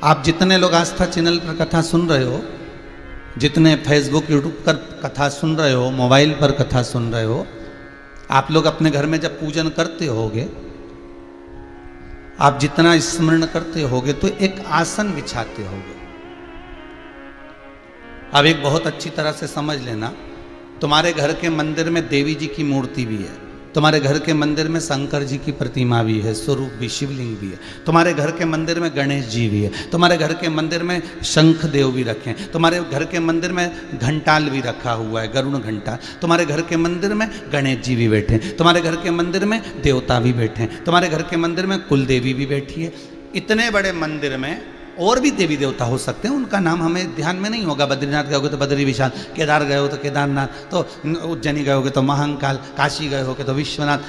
आप जितने लोग आस्था चैनल पर कथा सुन रहे हो, जितने फेसबुक यूट्यूब पर कथा सुन रहे हो, मोबाइल पर कथा सुन रहे हो, आप लोग अपने घर में जब पूजन करते होगे, आप जितना स्मरण करते होगे तो एक आसन बिछाते होगे। अब एक बहुत अच्छी तरह से समझ लेना, तुम्हारे घर के मंदिर में देवी जी की मूर्ति भी है, तुम्हारे घर के मंदिर में शंकर जी की प्रतिमा भी है, स्वरूप भी, शिवलिंग भी है, तुम्हारे घर के मंदिर में गणेश जी भी है, तुम्हारे घर के मंदिर में शंख देव भी रखे हैं, तुम्हारे घर के मंदिर में घंटाल भी रखा हुआ है, गरुड़ घंटाल, तुम्हारे घर के मंदिर में गणेश जी भी बैठे हैं, तुम्हारे घर के मंदिर में देवता भी बैठे हैं, तुम्हारे घर के मंदिर में कुल देवी भी बैठी है। इतने बड़े मंदिर में और भी देवी देवता हो सकते हैं, उनका नाम हमें ध्यान में नहीं होगा। बद्रीनाथ गए तो बद्री विशाल, केदार गए हो तो केदारनाथ, तो उज्जैनी गए होगे तो महाकाल, काशी गए होगे तो विश्वनाथ,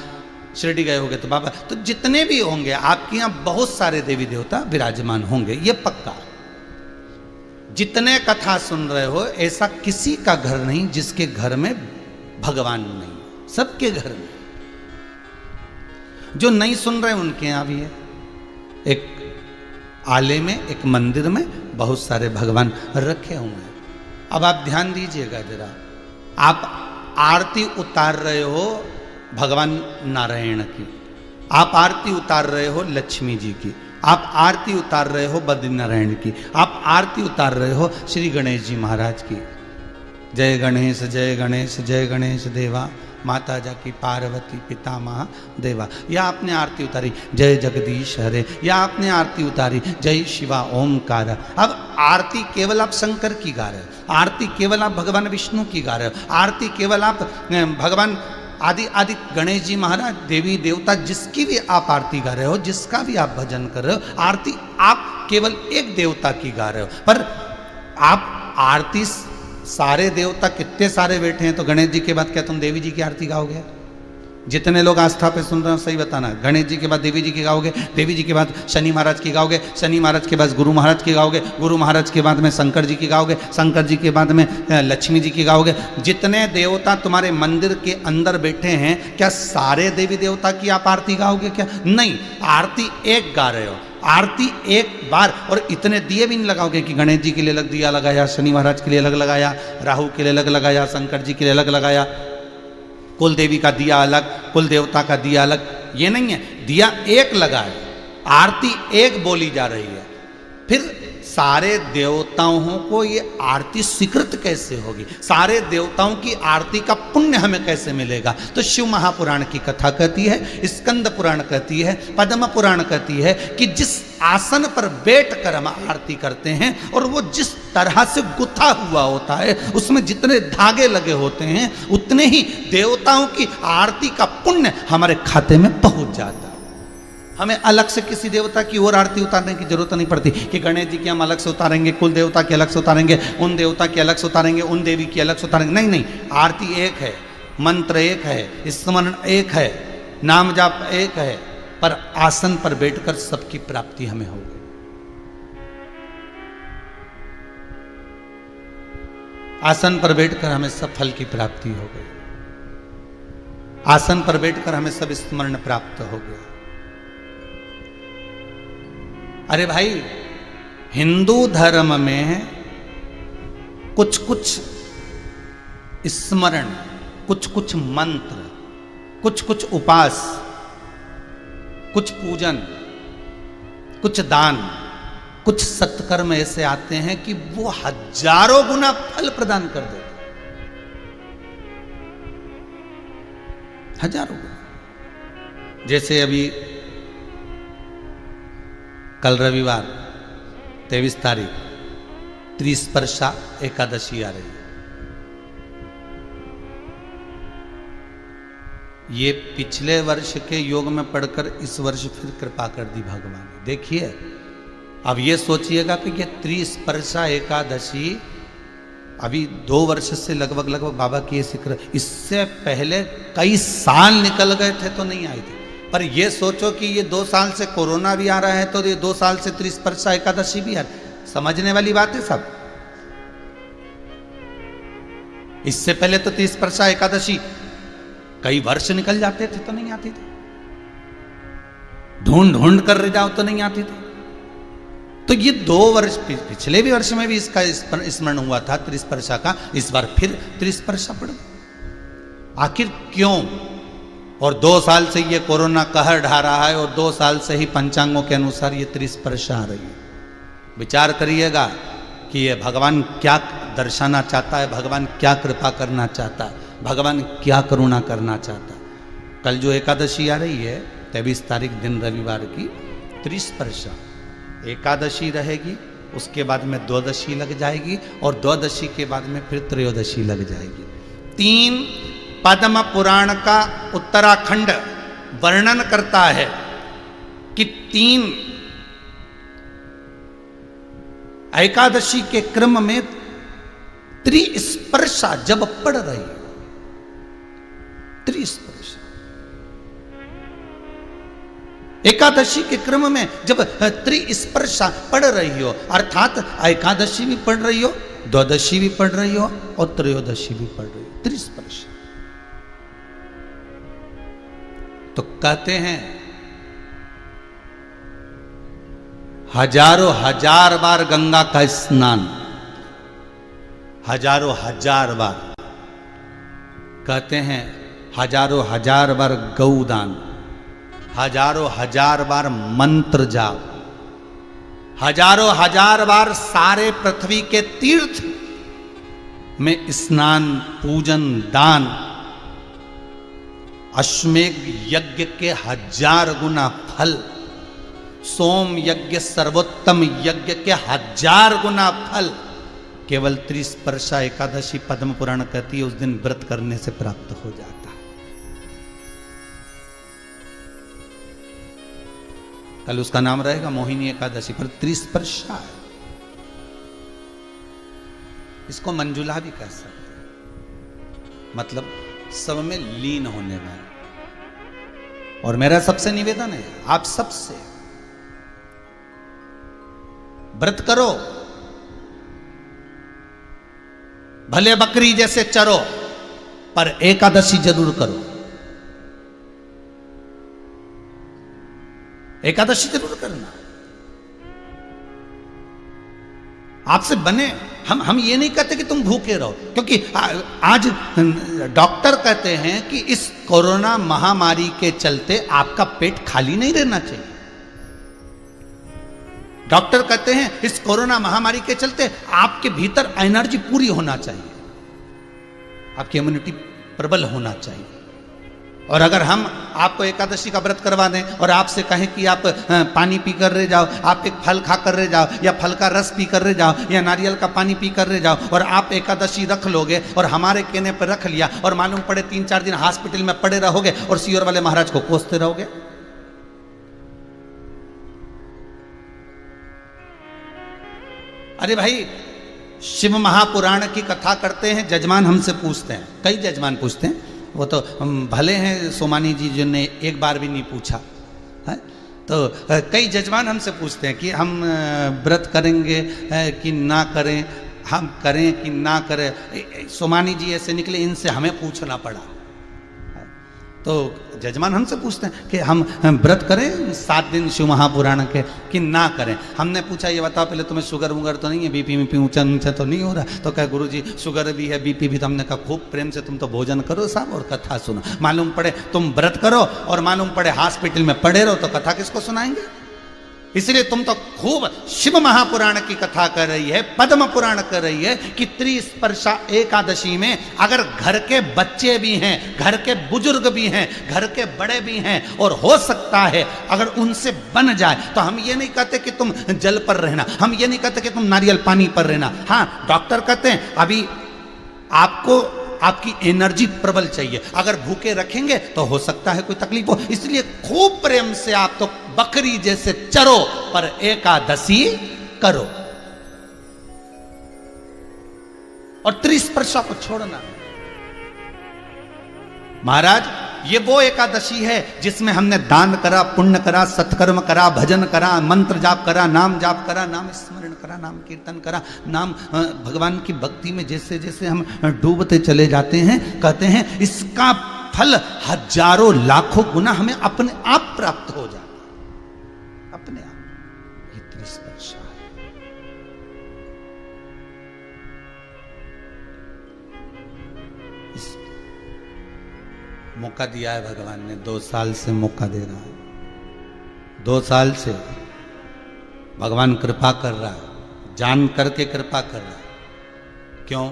शिरडी गए होगे तो बाबा, तो जितने भी होंगे आपके यहाँ बहुत सारे देवी देवता विराजमान होंगे, ये पक्का। जितने कथा सुन रहे हो, ऐसा किसी का घर नहीं जिसके घर में भगवान नहीं, सबके घर में। जो नहीं सुन रहे उनके यहाँ भी है। एक आले में, एक मंदिर में बहुत सारे भगवान रखे हुए हैं। अब आप ध्यान दीजिएगा जरा, आप आरती उतार रहे हो भगवान नारायण की, आप आरती उतार रहे हो लक्ष्मी जी की, आप आरती उतार रहे हो बद्रीनारायण की, आप आरती उतार रहे हो श्री गणेश जी महाराज की। जय गणेश जय गणेश जय गणेश देवा, माता जाकी पार्वती पिता महादेवा। या आपने आरती उतारी जय जगदीश हरे, या आपने आरती उतारी जय शिवा ओमकार। अब आरती केवल आप शंकर की गा रहे हो, आरती केवल आप भगवान विष्णु की गा रहे हो, आरती केवल आप भगवान आदि आदि गणेश जी महाराज, देवी देवता, जिसकी भी आप आरती गा रहे हो, जिसका भी आप भजन कर रहे हो, आरती आप केवल एक देवता की गा रहे हो। पर आप आरती सारे देवता कितने सारे बैठे हैं, तो गणेश जी के बाद क्या तुम देवी जी की आरती गाओगे? जितने लोग आस्था पे सुन रहे हो सही बताना, गणेश जी के बाद देवी जी की गाओगे, देवी जी के बाद शनि महाराज की गाओगे, शनि महाराज के बाद गुरु महाराज की गाओगे, गुरु महाराज के बाद में शंकर जी की गाओगे, शंकर जी के बाद में लक्ष्मी जी की गाओगे। जितने देवता तुम्हारे मंदिर के अंदर बैठे हैं, क्या सारे देवी देवता की आप आरती गाओगे क्या? नहीं, आरती एक गा रहे हो, आरती एक बार। और इतने दिए भी नहीं लगाओगे कि गणेश जी के लिए अलग दिया लगाया, शनि महाराज के लिए अलग लगाया, राहु के लिए अलग लगाया, शंकर जी के लिए अलग लगाया, कुल देवी का दिया अलग, कुल देवता का दिया अलग। ये नहीं है, दिया एक लगा है, आरती एक बोली जा रही है। फिर सारे देवताओं को ये आरती स्वीकृत कैसे होगी? सारे देवताओं की आरती का पुण्य हमें कैसे मिलेगा? तो शिव महापुराण की कथा कहती है, स्कंद पुराण कहती है, पद्म पुराण कहती है कि जिस आसन पर बैठकर हम आरती करते हैं और वो जिस तरह से गुथा हुआ होता है, उसमें जितने धागे लगे होते हैं, उतने ही देवताओं की आरती का पुण्य हमारे खाते में पहुंच जाता है। हमें अलग से किसी देवता की और आरती उतारने की जरूरत नहीं पड़ती कि गणेश जी की हम अलग से उतारेंगे, कुल देवता की अलग से उतारेंगे, उन देवता की अलग से उतारेंगे, उन देवी की अलग से उतारेंगे। नहीं नहीं, आरती एक है, मंत्र एक है, स्मरण एक है, नाम जाप एक है, पर आसन पर बैठकर सबकी प्राप्ति हमें हो गई। आसन पर बैठकर हमें सब फल की प्राप्ति हो गई, आसन पर बैठकर हमें सब स्मरण प्राप्त हो गया। अरे भाई, हिंदू धर्म में कुछ कुछ स्मरण, कुछ कुछ मंत्र, कुछ कुछ उपास, कुछ पूजन, कुछ दान, कुछ सत्कर्म ऐसे आते हैं कि वो हजारों गुना फल प्रदान कर देते, हजारों गुना। जैसे अभी कल रविवार 23 तारीख त्रिस्पर्शा एकादशी आ रही है। ये पिछले वर्ष के योग में पढ़कर इस वर्ष फिर कृपा कर दी भगवान ने। देखिए, अब ये सोचिएगा कि ये त्रिस्पर्शा एकादशी अभी 2 वर्ष से लगभग बाबा की ये शिखर, इससे पहले कई साल निकल गए थे तो नहीं आई थी। पर ये सोचो कि ये 2 साल से कोरोना भी आ रहा है, तो ये 2 साल से त्रिस्पर्शा एकादशी भी आ रही है। समझने वाली बात है सब। इससे पहले तो त्रिस्पर्शा एकादशी कई वर्ष निकल जाते थे तो नहीं आती थी, ढूंढ ढूंढ कर जाओ तो नहीं आती थी। तो ये 2 वर्ष पिछले भी वर्ष में भी इसका स्मरण हुआ था त्रिस्पर्शा का, इस बार फिर त्रिस्पर्शा पड़ गई। आखिर क्यों? और 2 साल से ये कोरोना कहर ढा रहा है और 2 साल से ही पंचांगों के अनुसार ये त्रिस्पर्शा आ रही है। विचार करिएगा कि ये भगवान क्या दर्शाना चाहता है, भगवान क्या कृपा करना चाहता है, भगवान क्या करुणा करना चाहता है। कल जो एकादशी आ रही है 23 तारीख दिन रविवार की त्रिस्पर्शा एकादशी रहेगी, उसके बाद में द्वादशी लग जाएगी और द्वादशी के बाद में फिर त्रयोदशी लग जाएगी। 3 पद्म पुराण का उत्तराखंड वर्णन करता है कि 3 एकादशी के क्रम में त्रिस्पर्शा जब पड़ रही, त्रिस्पर्शा एकादशी के क्रम में जब त्रिस्पर्शा पड़ रही हो, अर्थात एकादशी भी पढ़ रही हो, द्वादशी भी पढ़ रही हो और त्रयोदशी भी पढ़ रही हो, त्रिस्पर्शा। तो कहते हैं हजारों हजार बार गंगा का स्नान, हजारों हजार बार, कहते हैं हजारों हजार बार गौदान, हजारों हजार बार मंत्र जाप, हजारों हजार बार सारे पृथ्वी के तीर्थ में स्नान, पूजन, दान, अश्वमेघ यज्ञ के 1000 गुना फल, सोम यज्ञ सर्वोत्तम यज्ञ के 1000 गुना फल केवल त्रिस्पर्शा एकादशी पद्म पुराण कहती है उस दिन व्रत करने से प्राप्त हो जाता है। कल उसका नाम रहेगा मोहिनी एकादशी, पर त्रिस्पर्शा है। इसको मंजुला भी कह सकते हैं, मतलब सब में लीन होने वाला। और मेरा सबसे निवेदन है आप सबसे, व्रत करो, भले बकरी जैसे चरो, पर एकादशी जरूर करो, एकादशी जरूर करना। आपसे बने, हम ये नहीं कहते कि तुम भूखे रहो, क्योंकि आज डॉक्टर कहते हैं कि इस कोरोना महामारी के चलते आपका पेट खाली नहीं रहना चाहिए। डॉक्टर कहते हैं इस कोरोना महामारी के चलते आपके भीतर एनर्जी पूरी होना चाहिए, आपकी इम्यूनिटी प्रबल होना चाहिए। और अगर हम आपको एकादशी का व्रत करवा दें और आपसे कहें कि आप पानी पी कर रह जाओ, आप एक फल खा कर रह जाओ, या फल का रस पी कर रह जाओ, या नारियल का पानी पी कर रह जाओ, और आप एकादशी रख लोगे और हमारे कहने पर रख लिया, और मालूम पड़े 3-4 दिन हॉस्पिटल में पड़े रहोगे और सीओर वाले महाराज को कोसते रहोगे। अरे भाई, शिव महापुराण की कथा करते हैं, जजमान हमसे पूछते हैं, कई जजमान पूछते हैं, वो तो भले हैं सोमानी जी जिन्होंने एक बार भी नहीं पूछा है, तो कई जजमान हमसे पूछते हैं कि हम व्रत करेंगे कि ना करें, हम करें कि ना करें। सोमानी जी ऐसे निकले, इनसे हमें पूछना पड़ा। तो जजमान हमसे पूछते हैं कि हम व्रत करें 7 दिन शिव महापुराण के कि ना करें। हमने पूछा ये बताओ पहले तुम्हें शुगर वुगर तो नहीं है, बीपी में ऊंचा नीचा तो नहीं हो रहा? तो कहे गुरुजी शुगर भी है, बीपी भी। तो हमने कहा खूब प्रेम से तुम तो भोजन करो साहब और कथा सुनो। मालूम पड़े तुम व्रत करो और मालूम पड़े हॉस्पिटल में पड़े रहो, तो कथा किसको सुनाएंगे? इसलिए तुम तो खूब शिव महापुराण की कथा कर रही है, पद्म पुराण कर रही है कि त्रिस्पर्शा एकादशी में अगर घर के बच्चे भी हैं, घर के बुजुर्ग भी हैं, घर के बड़े भी हैं, और हो सकता है अगर उनसे बन जाए, तो हम ये नहीं कहते कि तुम जल पर रहना, हम ये नहीं कहते कि तुम नारियल पानी पर रहना। हाँ, डॉक्टर कहते हैं अभी आपको आपकी एनर्जी प्रबल चाहिए, अगर भूखे रखेंगे तो हो सकता है कोई तकलीफ हो। इसलिए खूब प्रेम से आप तो बकरी जैसे चरो, पर एकादशी करो और त्रिस्पर्शा को छोड़ना। महाराज, ये वो एकादशी है जिसमें हमने दान करा, पुण्य करा, सत्कर्म करा, भजन करा, मंत्र जाप करा, नाम जाप करा, नाम स्मरण करा, नाम कीर्तन करा, नाम भगवान की भक्ति में जैसे जैसे हम डूबते चले जाते हैं, कहते हैं इसका फल हजारों लाखों गुना हमें अपने आप प्राप्त हो जाता, अपने आप। ये त्रिस्पर्शा है। मौका दिया है भगवान ने, 2 साल से मौका दे रहा है। 2 साल से भगवान कृपा कर रहा है, जान करके कृपा कर रहा है। क्यों?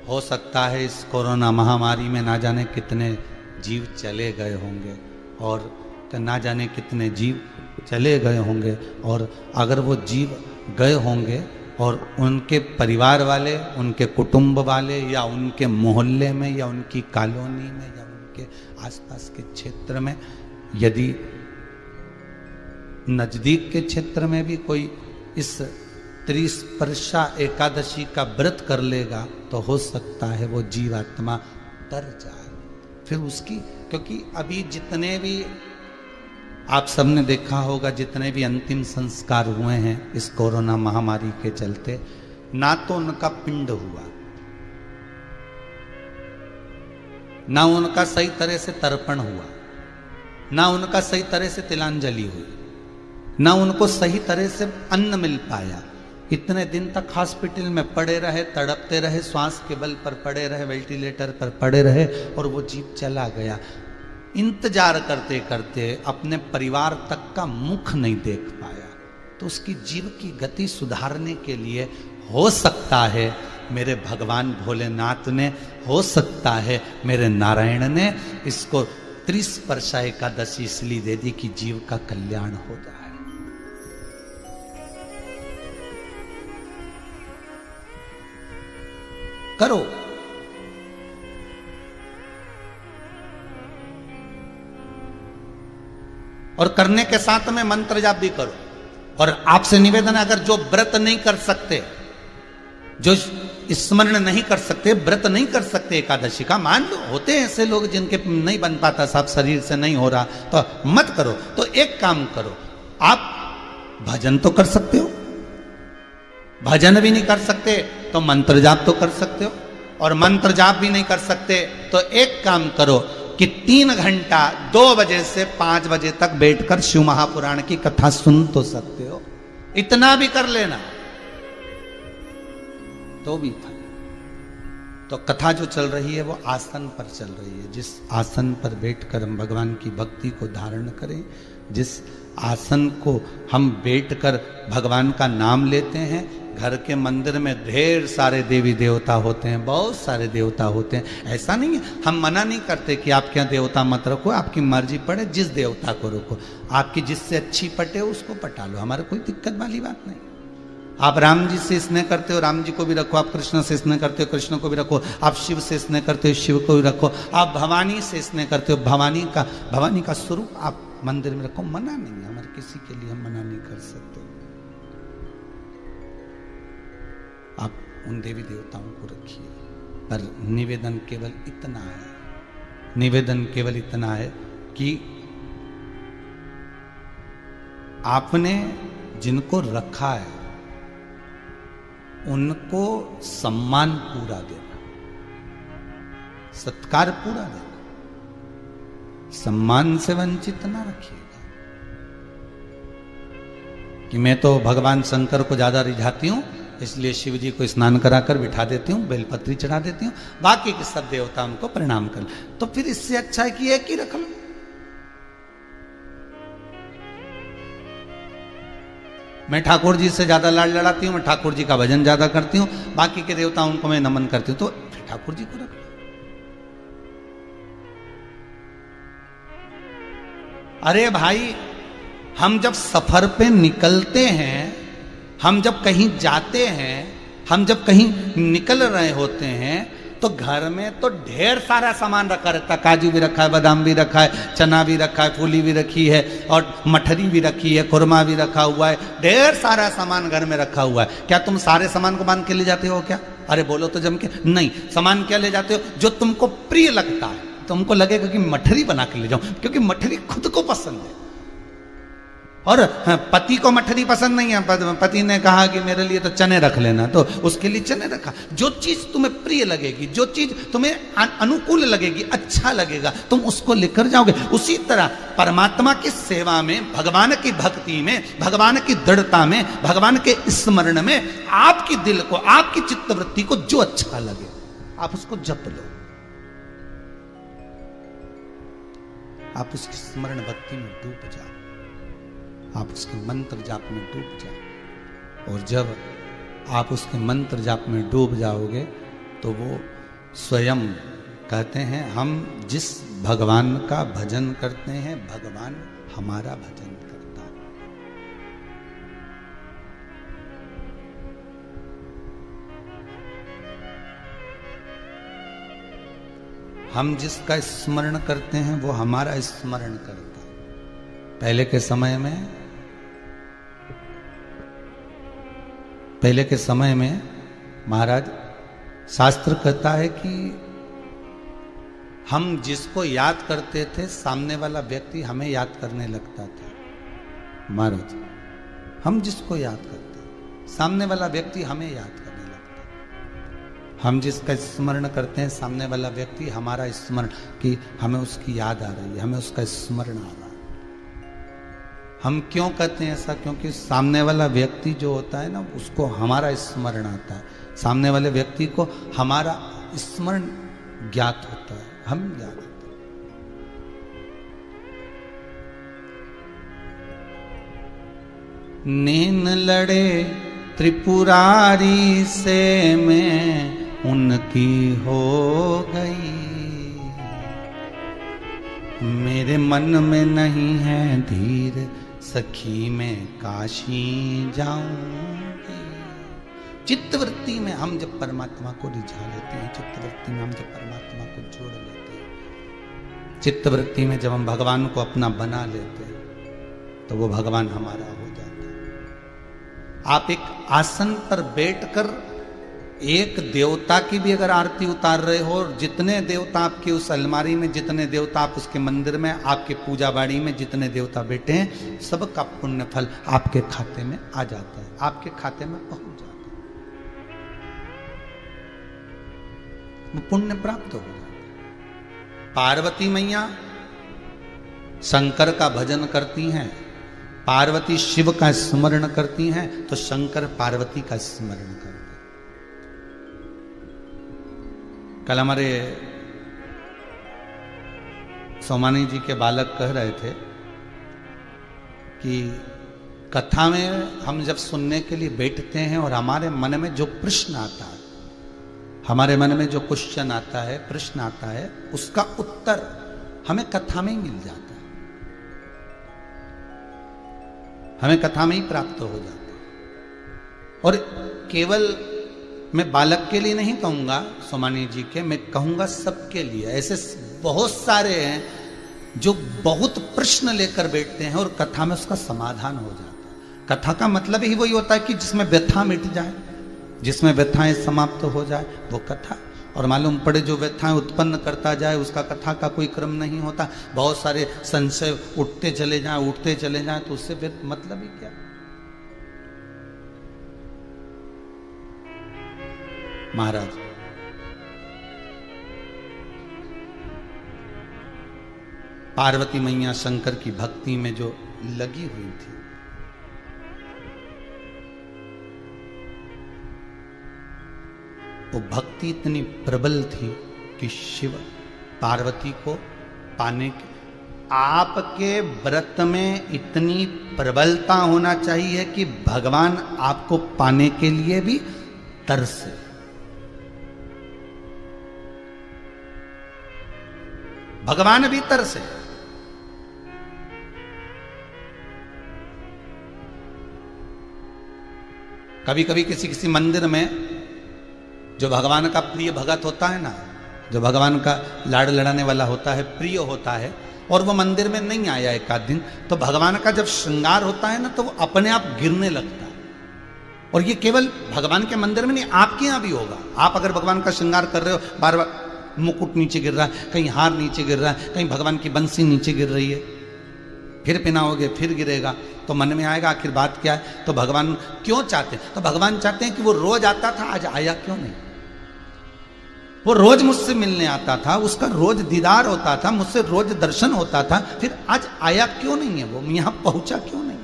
हो सकता है इस कोरोना महामारी में ना जाने कितने जीव चले गए होंगे, और ना जाने कितने जीव चले गए होंगे, और अगर वो जीव गए होंगे और उनके परिवार वाले, उनके कुटुंब वाले, या उनके मोहल्ले में, या उनकी कॉलोनी में, या उनके आसपास के क्षेत्र में, यदि नजदीक के क्षेत्र में भी कोई इस त्रिस्पर्शा एकादशी का व्रत कर लेगा तो हो सकता है वो जीवात्मा तर जाए। फिर उसकी, क्योंकि अभी जितने भी आप सबने देखा होगा, जितने भी अंतिम संस्कार हुए हैं इस कोरोना महामारी के चलते, ना तो उनका पिंड हुआ, ना उनका सही तरह से तर्पण हुआ, ना उनका सही तरह से तिलांजलि हुई, ना उनको सही तरह से अन्न मिल पाया। इतने दिन तक हॉस्पिटल में पड़े रहे, तड़पते रहे, श्वास के बल पर पड़े रहे, वेंटिलेटर पर पड़े रहे, और वो जीव चला गया। इंतजार करते करते अपने परिवार तक का मुख नहीं देख पाया। तो उसकी जीव की गति सुधारने के लिए हो सकता है मेरे भगवान भोलेनाथ ने, हो सकता है मेरे नारायण ने इसको त्रिस्पर्शा एकादशी इसलिए दे दी कि जीव का कल्याण हो जाए। करो, और करने के साथ में मंत्र जाप भी करो। और आपसे निवेदन है, अगर जो व्रत नहीं कर सकते, जो स्मरण नहीं कर सकते, व्रत नहीं कर सकते एकादशी का, मान लो होते हैं ऐसे लोग जिनके नहीं बन पाता, सब शरीर से नहीं हो रहा, तो मत करो। तो एक काम करो, आप भजन तो कर सकते हो, भजन भी नहीं कर सकते तो मंत्र जाप तो कर सकते हो, और मंत्र जाप भी नहीं कर सकते तो एक काम करो कि 3 घंटा 2 बजे से 5 बजे तक बैठकर शिव महापुराण की कथा सुन तो सकते हो, इतना भी कर लेना तो भी फल। तो कथा जो चल रही है वो आसन पर चल रही है। जिस आसन पर बैठकर हम भगवान की भक्ति को धारण करें, जिस आसन को हम बैठकर भगवान का नाम लेते हैं, घर के मंदिर में ढेर सारे देवी देवता होते हैं, बहुत सारे देवता होते हैं। ऐसा नहीं है, हम मना नहीं करते कि आप क्या देवता मत रखो, आपकी मर्जी पड़े जिस देवता को रखो, आपकी जिससे अच्छी पटे उसको पटा लो, हमारा कोई दिक्कत वाली बात नहीं। आप राम जी से स्नेह करते हो, राम जी को भी रखो, आप कृष्ण से स्नेह करते हो, कृष्ण को भी रखो, आप शिव से स्नेह करते हो, शिव को भी रखो, आप भवानी से स्नेह करते हो, भवानी का स्वरूप आप मंदिर में रखो, मना नहीं है, हमारे किसी के लिए हम मना नहीं कर सकते। आप उन देवी देवताओं को रखिए, पर निवेदन केवल इतना है, निवेदन केवल इतना है कि आपने जिनको रखा है उनको सम्मान पूरा देना, सत्कार पूरा देना, सम्मान से वंचित ना रखिएगा। कि मैं तो भगवान शंकर को ज्यादा रिझाती हूं, इसलिए शिव जी को स्नान कराकर बिठा देती हूँ, बेलपत्री चढ़ा देती हूँ, बाकी के सब देवता उनको प्रणाम कर। तो फिर इससे अच्छा है कि एक ही रख लो। मैं ठाकुर जी से ज्यादा लाड लड़ाती हूँ, मैं ठाकुर जी का भजन ज्यादा करती हूँ, बाकी के देवताओं को मैं नमन करती हूँ, तो फिर ठाकुर जी को रख लो। अरे भाई, हम जब सफर पे निकलते हैं, हम जब कहीं जाते हैं, हम जब कहीं निकल रहे होते हैं, तो घर में तो ढेर सारा सामान रखा रहता है, काजू भी रखा है, बादाम भी रखा है, चना भी रखा है, फूली भी रखी है, और मठरी भी रखी है, खुरमा भी रखा हुआ है, ढेर सारा सामान घर में रखा हुआ है। क्या तुम सारे सामान को बांध के ले जाते हो क्या? अरे बोलो तो जम के। नहीं, सामान क्या ले जाते हो? जो तुमको प्रिय लगता है, तुमको लगेगा कि मठरी बना के ले जाऊं, क्योंकि मठरी खुद को पसंद है। और पति को मठरी पसंद नहीं है, पति ने कहा कि मेरे लिए तो चने रख लेना, तो उसके लिए चने रखा। जो चीज तुम्हें प्रिय लगेगी, जो चीज तुम्हें अनुकूल लगेगी, अच्छा लगेगा, तुम उसको लेकर जाओगे। उसी तरह परमात्मा की सेवा में, भगवान की भक्ति में, भगवान की दृढ़ता में, भगवान के स्मरण में, आपकी दिल को, आपकी चित्तवृत्ति को जो अच्छा लगे आप उसको जप लो। आप उसकी स्मरण भक्ति में डूब जाओ, आप उसके मंत्र जाप में डूब जाओ। और जब आप उसके मंत्र जाप में डूब जाओगे तो वो स्वयं कहते हैं, हम जिस भगवान का भजन करते हैं भगवान हमारा भजन करता है। हम जिसका स्मरण करते हैं वो हमारा स्मरण करता है। पहले के समय में महाराज शास्त्र कहता है कि हम जिसको याद करते थे सामने वाला व्यक्ति हमें याद करने लगता था। महाराज हम जिसको याद करते सामने वाला व्यक्ति हमें याद करने लगता। हम जिसका स्मरण करते हैं सामने वाला व्यक्ति हमारा स्मरण, कि हमें उसकी याद आ रही है, हमें उसका स्मरण आ रहा है। हम क्यों कहते हैं ऐसा? क्योंकि सामने वाला व्यक्ति जो होता है ना, उसको हमारा स्मरण आता है, सामने वाले व्यक्ति को हमारा स्मरण ज्ञात होता है, हम ज्ञात होते हैं। नैन लड़े त्रिपुरारी से मैं उनकी हो गई, मेरे मन में नहीं है धीर, सखी में काशी जाऊंगी। चित्तवृत्ति में हम जब परमात्मा को रिझा लेते हैं, चित्तवृत्ति में हम जब परमात्मा को जोड़ लेते हैं, चित्तवृत्ति में जब हम भगवान को अपना बना लेते हैं तो वो भगवान हमारा हो जाता है। आप एक आसन पर बैठकर एक देवता की भी अगर आरती उतार रहे हो, और जितने देवता आपके उस अलमारी में, जितने देवता आप उसके मंदिर में, आपके पूजा बाड़ी में जितने देवता बैठे हैं, सबका पुण्य फल आपके खाते में आ जाता है, आपके खाते में पहुंच जाता है, वो पुण्य प्राप्त हो जाता है। पार्वती मैया शंकर का भजन करती हैं, पार्वती शिव का स्मरण करती हैं, तो शंकर पार्वती का स्मरण करते हैं। कल हमारे सोमानी जी के बालक कह रहे थे कि कथा में हम जब सुनने के लिए बैठते हैं और हमारे मन में जो प्रश्न आता है, हमारे मन में जो क्वेश्चन आता है, प्रश्न आता है, उसका उत्तर हमें कथा में ही मिल जाता है, हमें कथा में ही प्राप्त हो जाता है। और केवल मैं बालक के लिए नहीं कहूंगा सोमानी जी के, मैं कहूंगा सबके लिए। ऐसे बहुत सारे हैं जो बहुत प्रश्न लेकर बैठते हैं और कथा में उसका समाधान हो जाता है। कथा का मतलब ही वही होता है कि जिसमें व्यथा मिट जाए, जिसमें व्यथाएं समाप्त हो जाए, वो कथा। और मालूम पड़े जो व्यथाएं उत्पन्न करता जाए उसका कथा का कोई क्रम नहीं होता, बहुत सारे संशय उठते चले जाएं, तो उससे मतलब ही क्या। महाराज पार्वती मैया शंकर की भक्ति में जो लगी हुई थी, वो भक्ति इतनी प्रबल थी कि शिव पार्वती को पाने के, आपके व्रत में इतनी प्रबलता होना चाहिए कि भगवान आपको पाने के लिए भी तरसे। भगवान भी तरसे। कभी कभी किसी मंदिर में जो भगवान का प्रिय भगत होता है ना, जो भगवान का लाड़ लड़ाने वाला होता है, प्रिय होता है, और वो मंदिर में नहीं आया एक आध दिन, तो भगवान का जब श्रृंगार होता है ना, तो वो अपने आप गिरने लगता है। और ये केवल भगवान के मंदिर में नहीं, आपके यहां भी होगा। आप अगर भगवान का श्रृंगार कर रहे हो, बार बार मुकुट नीचे गिर रहा है, कहीं हार नीचे गिर रहा है, कहीं भगवान की बंसी नीचे गिर रही है, फिर पिनाओगे फिर गिरेगा, तो मन में आएगा आखिर बात क्या है। तो भगवान क्यों चाहते हैं? तो भगवान चाहते हैं कि वो रोज आता था, आज आया क्यों नहीं। वो रोज मुझसे मिलने आता था, उसका रोज दीदार होता था, मुझसे रोज दर्शन होता था, फिर आज आया क्यों नहीं है, वो यहां पहुंचा क्यों नहीं।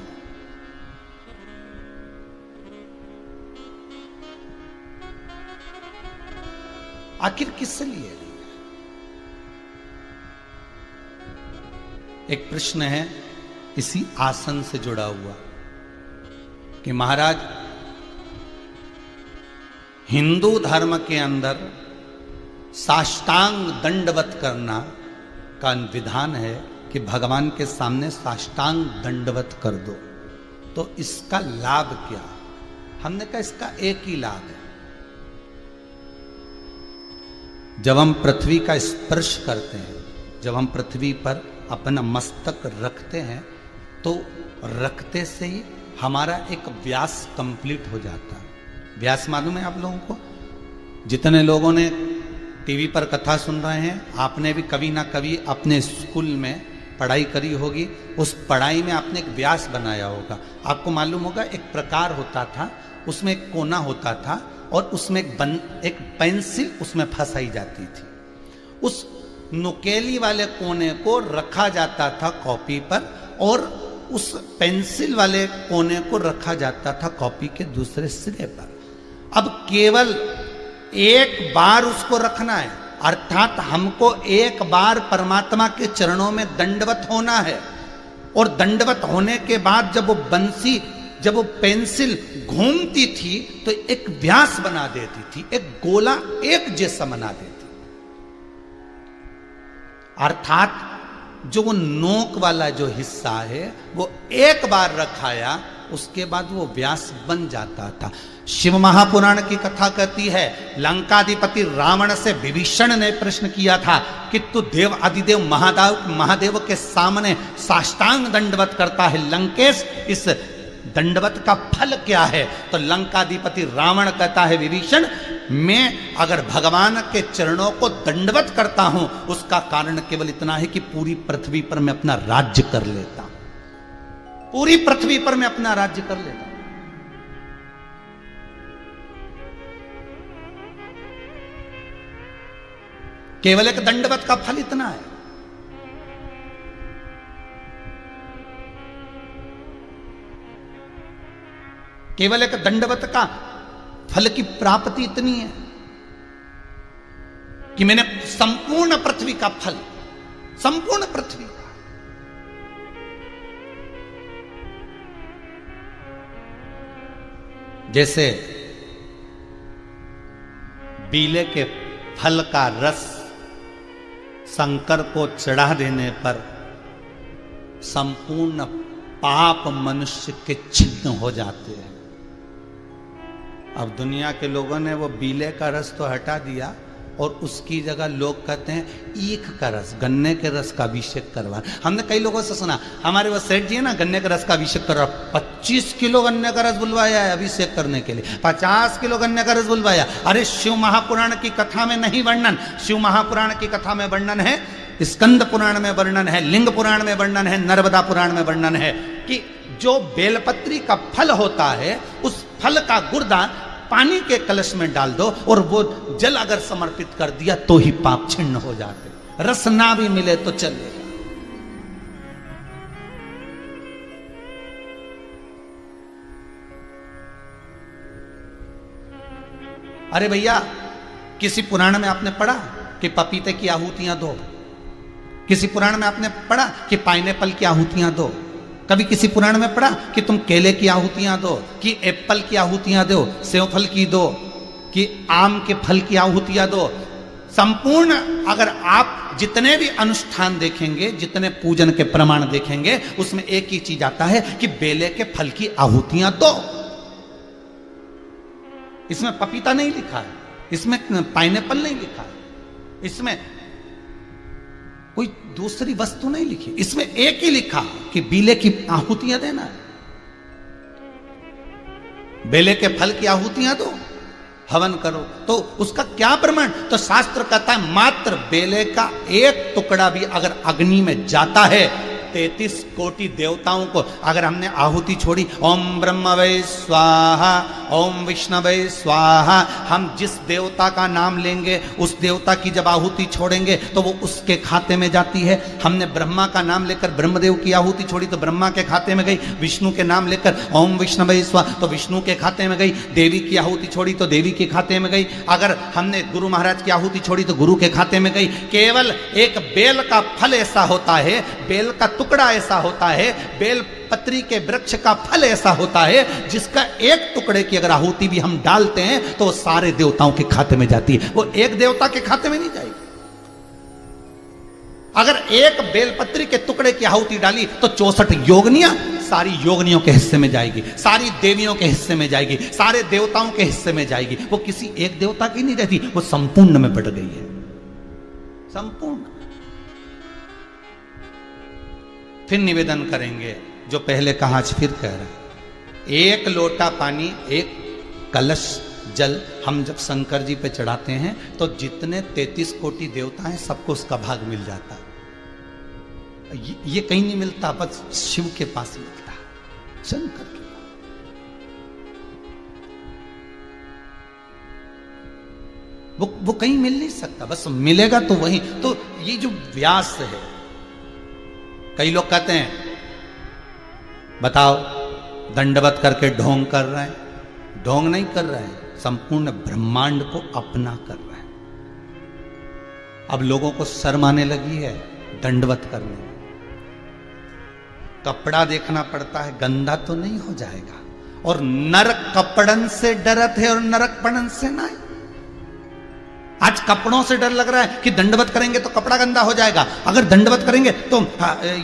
आखिर किस लिए? एक प्रश्न है इसी आसन से जुड़ा हुआ कि महाराज, हिंदू धर्म के अंदर साष्टांग दंडवत करना का विधान है कि भगवान के सामने साष्टांग दंडवत कर दो, तो इसका लाभ क्या? हमने कहा इसका एक ही लाभ है, जब हम पृथ्वी का स्पर्श करते हैं, जब हम पृथ्वी पर अपना मस्तक रखते हैं, तो रखते से ही हमारा एक व्यास कंप्लीट हो जाता है। व्यास मालूम है आप लोगों को? जितने लोगों ने टीवी पर कथा सुन रहे हैं, आपने भी कभी ना कभी अपने स्कूल में पढ़ाई करी होगी, उस पढ़ाई में आपने एक व्यास बनाया होगा। आपको मालूम होगा एक प्रकार होता था, उसमें एक कोना होता था और उसमें एक पेंसिल उसमें फंसाई जाती थी। उस नुकेली वाले कोने को रखा जाता था कॉपी पर और उस पेंसिल वाले कोने को रखा जाता था कॉपी के दूसरे सिरे पर। अब केवल एक बार उसको रखना है, अर्थात हमको एक बार परमात्मा के चरणों में दंडवत होना है, और दंडवत होने के बाद जब वो बंसी, जब वो पेंसिल घूमती थी तो एक व्यास बना देती थी, एक गोला एक जैसा बना देती। अर्थात जो वो नोक वाला जो हिस्सा है वो एक बार रखाया, उसके बाद वो व्यास बन जाता था। शिव महापुराण की कथा कहती है, लंकाधिपति रावण से विभीषण ने प्रश्न किया था कि तू देव अधिदेव महादेव के सामने साष्टांग दंडवत करता है, लंकेश इस दंडवत का फल क्या है? तो लंकाधिपति रावण कहता है, विभीषण, मैं अगर भगवान के चरणों को दंडवत करता हूं, उसका कारण केवल इतना है कि पूरी पृथ्वी पर मैं अपना राज्य कर लेता हूं, पूरी पृथ्वी पर मैं अपना राज्य कर लेता हूं। केवल एक दंडवत का फल इतना है। केवल एक दंडवत का फल की प्राप्ति इतनी है कि मैंने संपूर्ण पृथ्वी का फल, संपूर्ण पृथ्वी का, जैसे बीले के फल का रस शंकर को चढ़ा देने पर संपूर्ण पाप मनुष्य के छिन्न हो जाते हैं। अब दुनिया के लोगों ने वो बीले का रस तो हटा दिया और उसकी जगह लोग कहते हैं ईख का रस, गन्ने के रस का अभिषेक करवा। हमने कई लोगों से सुना, हमारे वो सेठ जी है ना, गन्ने के रस का अभिषेक कर रहा, 25 किलो गन्ने का रस बुलवाया है अभिषेक करने के लिए, 50 किलो गन्ने का रस बुलवाया। अरे शिव महापुराण की कथा में नहीं वर्णन, शिव महापुराण की कथा में वर्णन है, स्कंद पुराण में वर्णन है, लिंग पुराण में वर्णन है, नर्मदा पुराण में वर्णन है कि जो बेलपत्री का फल होता है, उस फल का गुर्दा पानी के कलश में डाल दो और वो जल अगर समर्पित कर दिया तो ही पाप छिन्न हो जाते, रस ना भी मिले तो चलेगा। अरे भैया, किसी पुराण में आपने पढ़ा कि पपीते की आहुतियां दो, किसी पुराण में आपने पढ़ा कि पाइनएप्पल की आहुतियां दो, कभी किसी पुराण में पढ़ा कि तुम केले की आहुतियां दो, कि एप्पल की आहुतियां दो, सेव फल की दो, कि आम के फल की आहुतियां दो। संपूर्ण अगर आप जितने भी अनुष्ठान देखेंगे, जितने पूजन के प्रमाण देखेंगे, उसमें एक ही चीज आता है कि बेले के फल की आहुतियां दो। इसमें पपीता नहीं लिखा है, इसमें पाइनएप्पल नहीं लिखा है, इसमें कोई दूसरी वस्तु नहीं लिखी, इसमें एक ही लिखा कि बेले की आहुतियां देना है, बेले के फल की आहुतियां दो, हवन करो। तो उसका क्या प्रमाण? तो शास्त्र कहता है मात्र बेले का एक टुकड़ा भी अगर अग्नि में जाता है, 33 कोटि देवताओं को अगर हमने आहुति छोड़ी, ओम ब्रह्मवे स्वाहा, ओम विष्णवे स्वाहा, हम जिस देवता का नाम लेंगे उस देवता की जब आहुति छोड़ेंगे तो वो उसके खाते में जाती है। हमने ब्रह्मा का नाम लेकर ब्रह्मदेव की आहुति छोड़ी तो ब्रह्मा के खाते में गई, विष्णु के नाम लेकर ओम विष्णवे स्वाहा तो विष्णु के खाते में गई, देवी की आहुति छोड़ी तो देवी के खाते में गई, अगर हमने गुरु महाराज की आहुति छोड़ी तो गुरु के खाते में गई। केवल एक बेल का फल ऐसा होता है, बेल का टुकड़ा ऐसा होता है, बेलपत्री के वृक्ष का फल ऐसा होता है, जिसका एक टुकड़े की अगर आहुति भी हम डालते हैं तो वो सारे देवताओं के खाते में जाती है, वो एक देवता के खाते में नहीं जाएगी। अगर एक बेलपत्री के टुकड़े की आहुति डाली तो 64 योगनियां सारी योगनियों के हिस्से में जाएगी, सारी देवियों के हिस्से में जाएगी, सारे देवताओं के हिस्से में जाएगी। वो किसी एक देवता की नहीं रहती, वो संपूर्ण में बट गई है, संपूर्ण। फिर निवेदन करेंगे, जो पहले कहा आज फिर कह रहे हैं, एक लोटा पानी, एक कलश जल हम जब शंकर जी पे चढ़ाते हैं तो जितने 33 कोटि देवता हैं सबको उसका भाग मिल जाता है। ये कहीं नहीं मिलता, बस शिव के पास मिलता है, शंकर के पास। वो कहीं मिल नहीं सकता, बस मिलेगा तो वही। तो ये जो व्यास है, कई लोग कहते हैं बताओ दंडवत करके ढोंग कर रहे हैं, ढोंग नहीं कर रहे हैं, संपूर्ण ब्रह्मांड को अपना कर रहे हैं। अब लोगों को शर्म आने लगी है दंडवत करने में। कपड़ा देखना पड़ता है, गंदा तो नहीं हो जाएगा, और नरक कपड़न से डरत है और नरक पड़न से नहीं। आज कपड़ों से डर लग रहा है कि दंडवत करेंगे तो कपड़ा गंदा हो जाएगा, अगर दंडवत करेंगे तो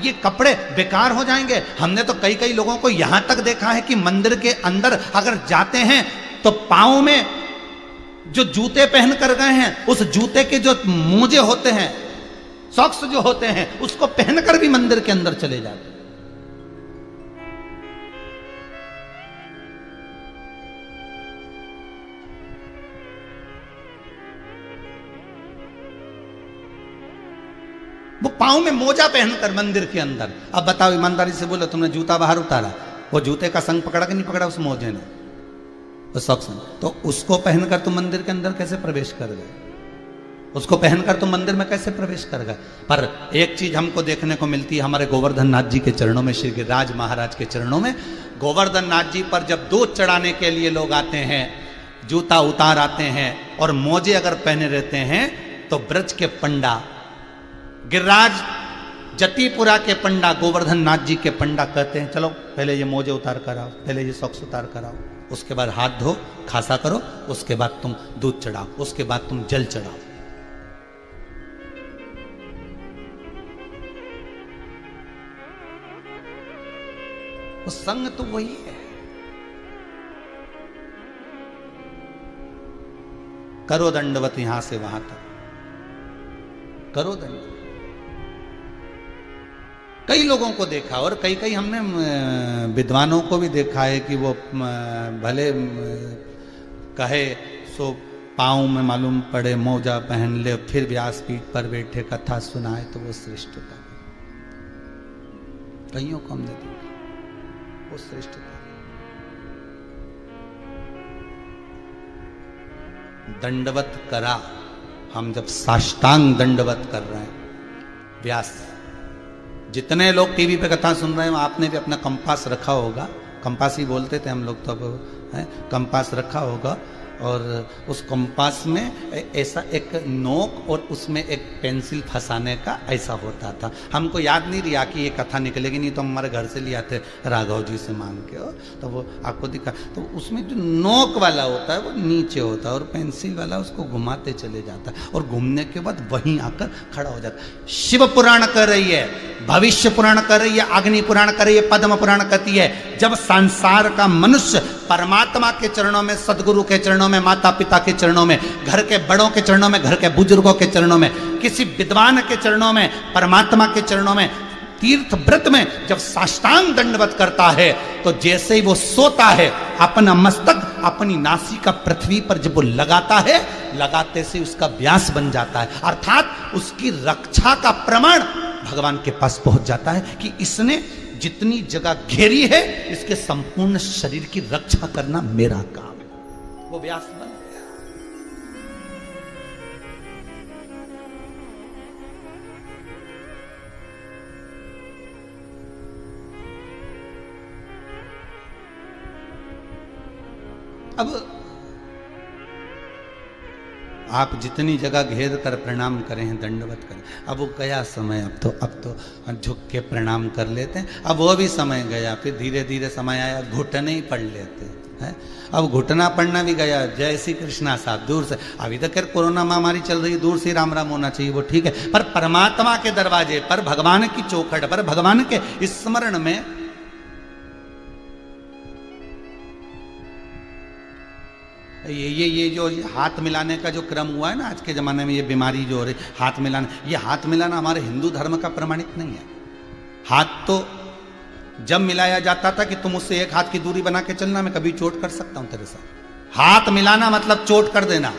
ये कपड़े बेकार हो जाएंगे। हमने तो कई लोगों को यहां तक देखा है कि मंदिर के अंदर अगर जाते हैं तो पांव में जो जूते पहन कर गए हैं, उस जूते के जो मोजे होते हैं, सॉक्स जो होते हैं, उसको पहनकर भी मंदिर के अंदर चले जाते हैं। वो पांव में मोजा पहनकर मंदिर के अंदर। अब बताओ ईमानदारी से बोलो, तुमने जूता बाहर उतारा, वो जूते का संग पकड़ा कि नहीं पकड़ा उस मोजे ने, उस सॉक्स ने, तो उसको पहनकर तुम मंदिर के अंदर कैसे प्रवेश कर गए? उसको पहनकर तुम मंदिर में कैसे प्रवेश कर गए? पर एक चीज हमको देखने को मिलती है हमारे गोवर्धन नाथ जी के चरणों में, श्री गिरिराज महाराज के चरणों में। गोवर्धन नाथ जी पर जब दूध चढ़ाने के लिए लोग आते हैं, जूता उतार आते हैं और मोजे अगर पहने रहते हैं, तो ब्रज के पंडा, गिरिराज जतीपुरा के पंडा, गोवर्धन नाथ जी के पंडा कहते हैं चलो पहले ये मोजे उतार कर आओ, पहले ये सॉक्स उतार कर आओ, उसके बाद हाथ धो, खासा करो, उसके बाद तुम दूध चढ़ाओ, उसके बाद तुम जल चढ़ाओ। वो संग तो वही है। करो दंडवत यहां से वहां तक, करो दंडवत। कई लोगों को देखा और कई हमने विद्वानों को भी देखा है कि वो भले कहे सो पाँव में मालूम पड़े मोजा पहन ले, फिर व्यासपीठ पर बैठे कथा सुनाए तो वो श्रेष्ठता। कईयों को हमने देखा वो श्रेष्ठता। दंडवत करा, हम जब साष्टांग दंडवत कर रहे हैं, व्यास जितने लोग टीवी पे कथा सुन रहे हैं, आपने भी अपना कंपास रखा होगा, कंपास ही बोलते थे हम लोग तो, अब है कंपास रखा होगा, और उस कंपास में ऐसा एक नोक और उसमें एक पेंसिल फंसाने का ऐसा होता था। हमको याद नहीं रहा कि ये कथा निकलेगी, नहीं तो हम हमारे घर से ले आते राघव जी से मांग के, हो तो वो आपको दिखा। तो उसमें जो नोक वाला होता है वो नीचे होता है और पेंसिल वाला उसको घुमाते चले जाता है, और घूमने के बाद वहीं आकर खड़ा हो जाता है। शिव पुराण कर रही है, भविष्य पुराण कर रही है, अग्नि पुराण कर रही है, पद्म पुराण करती है। जब संसार का मनुष्य परमात्मा के चरणों में, सदगुरु के चरणों में, माता पिता के चरणों में, घर के बड़ों के चरणों में, घर के बुजुर्गों के चरणों में, किसी विद्वान के चरणों में, परमात्मा के चरणों में, तीर्थ व्रत में जब साष्टांग दंडवत करता है, तो जैसे ही वो सोता है, अपना मस्तक अपनी नासिका पृथ्वी पर जब वो लगाता है, लगाते से उसका व्यास बन जाता है, अर्थात उसकी रक्षा का प्रमाण भगवान के पास पहुंच जाता है कि इसने जितनी जगह घेरी है, इसके संपूर्ण शरीर की रक्षा करना मेरा काम है। वो व्यास बन गया। अब आप जितनी जगह घेर कर प्रणाम करें हैं, दंडवत करें। अब वो गया समय, अब तो झुक के प्रणाम कर लेते हैं। अब वो भी समय गया, फिर धीरे धीरे समय आया घुटने ही पड़ लेते हैं। अब घुटना पड़ना भी गया। जय श्री कृष्णा साहब दूर से, अभी तक खैर कोरोना महामारी चल रही है, दूर से राम राम होना चाहिए, वो ठीक है। पर परमात्मा के दरवाजे पर, भगवान की चौखट पर, भगवान के स्मरण में ये जो हाथ मिलाने का जो क्रम हुआ है ना आज के ज़माने में, ये बीमारी जो हो रही हाथ मिलाना, ये हाथ मिलाना हमारे हिंदू धर्म का प्रमाणित नहीं है। हाथ तो जब मिलाया जाता था कि तुम उससे एक हाथ की दूरी बना के चलना, मैं कभी चोट कर सकता हूं तेरे साथ। हाथ मिलाना मतलब चोट कर देना।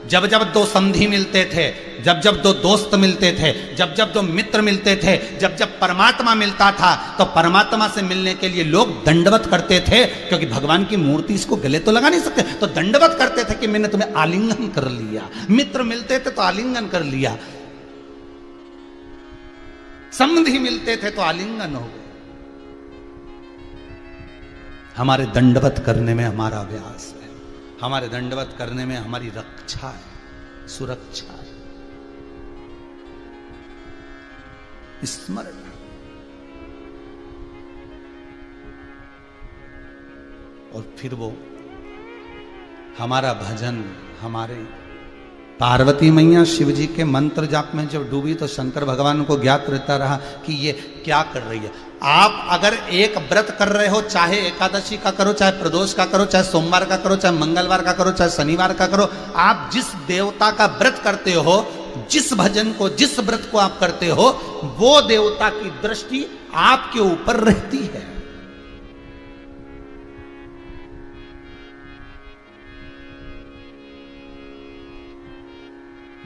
जब जब दो संधि मिलते थे, जब जब दो दोस्त मिलते थे, जब जब दो मित्र मिलते थे, जब जब परमात्मा मिलता था, तो परमात्मा से मिलने के लिए लोग दंडवत करते थे, क्योंकि भगवान की मूर्ति इसको गले तो लगा नहीं सकते, तो दंडवत करते थे कि मैंने तुम्हें आलिंगन कर लिया। मित्र मिलते थे तो आलिंगन कर लिया, संधि मिलते थे तो आलिंगन हो गए। हमारे दंडवत करने में हमारा अभ्यास है, हमारे दंडवत करने में हमारी रक्षा है, सुरक्षा है, स्मरण। और फिर वो हमारा भजन, हमारे पार्वती मैया शिव जी के मंत्र जाप में जब डूबी तो शंकर भगवान को ज्ञात रहता रहा कि ये क्या कर रही है। आप अगर एक व्रत कर रहे हो, चाहे एकादशी का करो, चाहे प्रदोष का करो, चाहे सोमवार का करो, चाहे मंगलवार का करो, चाहे शनिवार का करो, आप जिस देवता का व्रत करते हो, जिस भजन को, जिस व्रत को आप करते हो, वो देवता की दृष्टि आपके ऊपर रहती है।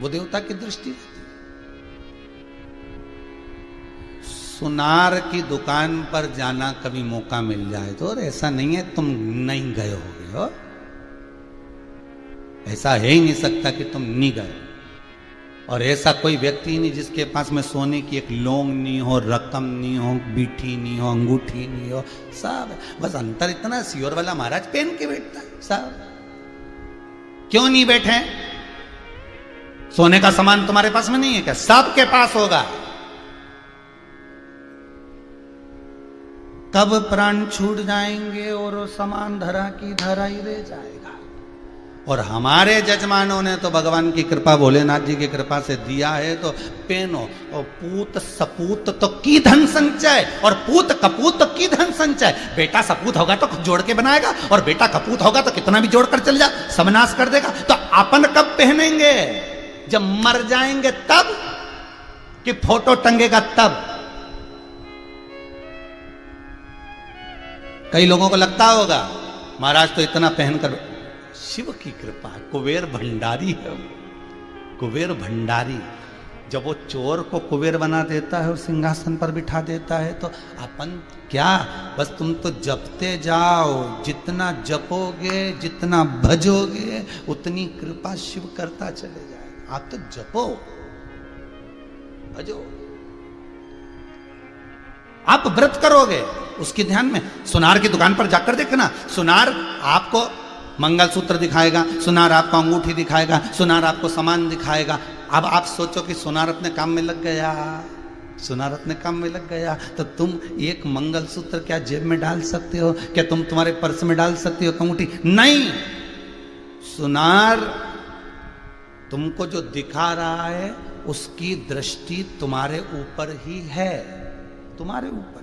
वो देवता की दृष्टि रहती है। सुनार की दुकान पर जाना कभी मौका मिल जाए तो, और ऐसा नहीं है तुम नहीं गए हो, ऐसा है ही नहीं सकता कि तुम नहीं गए। और ऐसा कोई व्यक्ति नहीं जिसके पास में सोने की एक लौंग नहीं हो, रकम नहीं हो, बीठी नहीं हो, अंगूठी नहीं हो, सब बस अंतर इतना सियोर वाला महाराज पहन के बैठता है। सब क्यों नहीं बैठे? सोने का सामान तुम्हारे पास में नहीं है क्या? सबके पास होगा। कब प्राण छूट जाएंगे और वो सामान धरा की धरा ही रह जाएगा। और हमारे जजमानों ने तो भगवान की कृपा, भोलेनाथ जी की कृपा से दिया है तो पहनो। और पूत सपूत तो की धन संचय, और पूत कपूत तो की धन संचय। बेटा सपूत होगा तो जोड़ के बनाएगा, और बेटा कपूत होगा तो कितना भी जोड़ कर चल जा, सबनाश कर देगा। तो अपन कब पहनेंगे? जब मर जाएंगे तब, कि फोटो टंगेगा तब? कई लोगों को लगता होगा महाराज तो इतना पहनकर, शिव की कृपा, कुबेर भंडारी है। कुबेर भंडारी जब वो चोर को कुबेर बना देता है और सिंहासन पर बिठा देता है, तो अपन क्या, बस तुम तो जपते जाओ। जितना जपोगे, जितना भजोगे, उतनी कृपा शिव करता चले जाए। आप तो जपो, भजो, आप व्रत करोगे उसके ध्यान में। सुनार की दुकान पर जाकर देखना, सुनार आपको मंगलसूत्र दिखाएगा, सुनार आपको अंगूठी दिखाएगा, सुनार आपको सामान दिखाएगा। अब आप सोचो कि सुनार अपने काम में लग गया, सुनार अपने काम में लग गया, तो तुम एक मंगलसूत्र क्या जेब में डाल सकते हो? क्या तुम तुम्हारे पर्स में डाल सकते हो अंगूठी? नहीं। सुनार तुमको जो दिखा रहा है उसकी दृष्टि तुम्हारे ऊपर ही है, तुम्हारे ऊपर।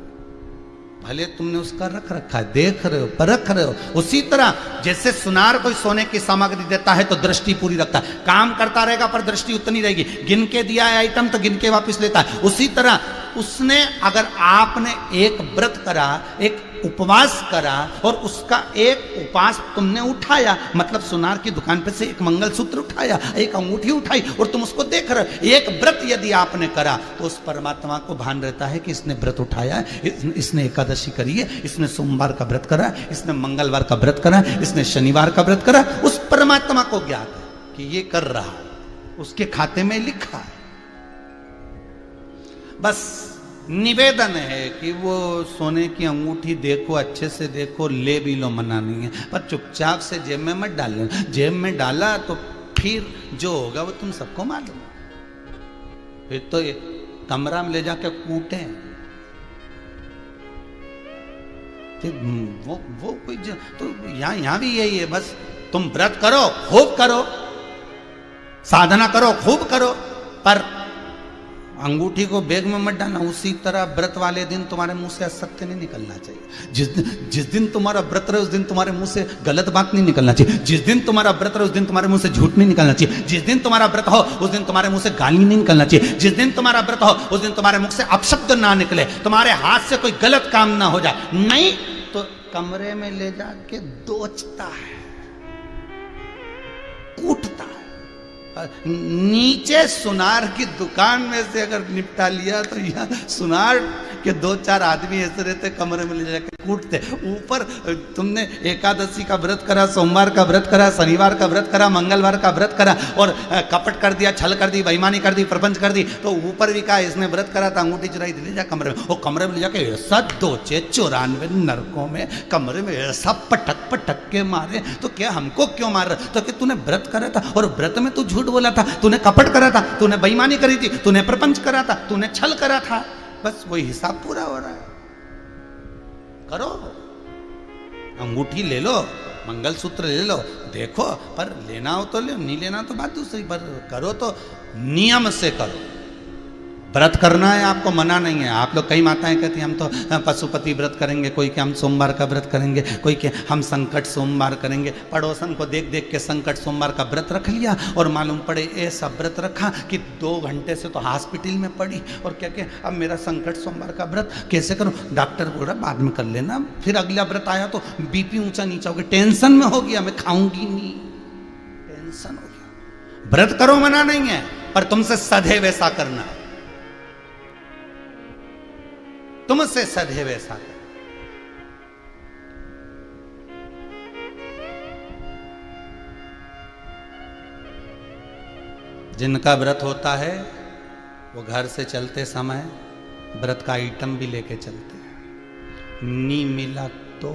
भले तुमने उसका रख रखा है, देख रहे हो, परख रहे हो। उसी तरह जैसे सुनार कोई सोने की सामग्री देता है तो दृष्टि पूरी रखता है, काम करता रहेगा पर दृष्टि उतनी रहेगी। गिन के दिया है आइटम तो गिन के वापस लेता है। उसी तरह उसने, अगर आपने एक व्रत करा, एक उपवास करा, और उसका एक उपास तुमने उठाया, मतलब सुनार की दुकान पे से एक मंगलसूत्र उठाया, एक अंगूठी उठाई, और तुम उसको देख रहे हो। एक व्रत यदि आपने करा तो उस परमात्मा को भान रहता है कि इसने व्रत उठाया है, इसने एकादशी करी है, इसने सोमवार का व्रत करा, इसने मंगलवार का व्रत करा, इसने शनिवार का व्रत करा। उस परमात्मा को ज्ञात है कि ये कर रहा है, उसके खाते में लिखा है। बस निवेदन है कि वो सोने की अंगूठी देखो, अच्छे से देखो, ले भी लो, मना नहीं है, पर चुपचाप से जेब में मत डालो। जेब में डाला तो फिर जो होगा वो तुम सबको मालूम। फिर तो ये कमरा में ले जाकर कूटे, फिर वो कोई तो यहाँ भी यही है, बस तुम व्रत करो, खूब करो, साधना करो, खूब करो, पर अंगूठी को बैग में मत डालना। उसी तरह व्रत वाले दिन तुम्हारे मुंह से असत्य नहीं निकलना चाहिए। जिस दिन तुम्हारा व्रत रहे उस दिन तुम्हारे मुंह से गलत बात नहीं निकलना चाहिए। जिस दिन तुम्हारा व्रत रहे उस दिन तुम्हारे मुंह से झूठ नहीं निकलना चाहिए। जिस दिन तुम्हारा व्रत हो उस दिन तुम्हारे मुंह से गाली नहीं निकलना चाहिए। जिस दिन तुम्हारा व्रत हो उस दिन तुम्हारे मुख से अपशब्द ना निकले, तुम्हारे हाथ से कोई गलत काम ना हो जाए। नहीं तो कमरे में ले जाके दोचता है, कूटता है। नीचे सुनार की दुकान में से अगर निपटा लिया तो यहाँ सुनार के 2-4 आदमी ऐसे रहते, कमरे में ले जाके कूटते। ऊपर तुमने एकादशी का व्रत करा, सोमवार का व्रत करा, शनिवार का व्रत करा, मंगलवार का व्रत करा और कपट कर दिया, छल कर दी, बेईमानी कर दी, प्रपंच कर दी, तो ऊपर भी कहा इसने व्रत करा था, अंगूठी चुराई थी, ले जा कमरे में। वो कमरे में ले जाके ऐसा दोचे 94 नरकों में कमरे में ऐसा पटक पटक के मारे। तो क्या हमको क्यों मार रहा? तो कि तूने व्रत करा था और व्रत में तू झूठ बोला था, तूने कपट करा था, तूने बेईमानी करी थी, तूने प्रपंच करा था, तूने छल करा था। बस वही हिसाब पूरा हो रहा है। करो, अंगूठी ले लो, मंगलसूत्र ले लो, देखो, पर लेना हो तो ले, नहीं लेना तो बात दूसरी, पर करो तो नियम से करो। व्रत करना है, आपको मना नहीं है। आप लोग, कई माताएं कहती हैं हम तो पशुपति व्रत करेंगे, कोई के हम सोमवार का व्रत करेंगे, कोई के हम संकट सोमवार करेंगे। पड़ोसन को देख देख के संकट सोमवार का व्रत रख लिया और मालूम पड़े ऐसा व्रत रखा कि 2 घंटे से तो हॉस्पिटल में पड़ी। और क्या क्या, अब मेरा संकट सोमवार का व्रत कैसे करूं? डॉक्टर बोल रहा बाद में कर लेना। फिर अगला व्रत आया तो बीपी ऊंचा नीचा हो गया, टेंशन में हो गया, मैं खाऊंगी नहीं, टेंशन हो गया। व्रत करो, मना नहीं है, पर तुमसे सदैव ऐसा करना, तुमसे सदैव ऐसा कर। जिनका व्रत होता है वो घर से चलते समय व्रत का आइटम भी लेके चलते हैं। नी मिला तो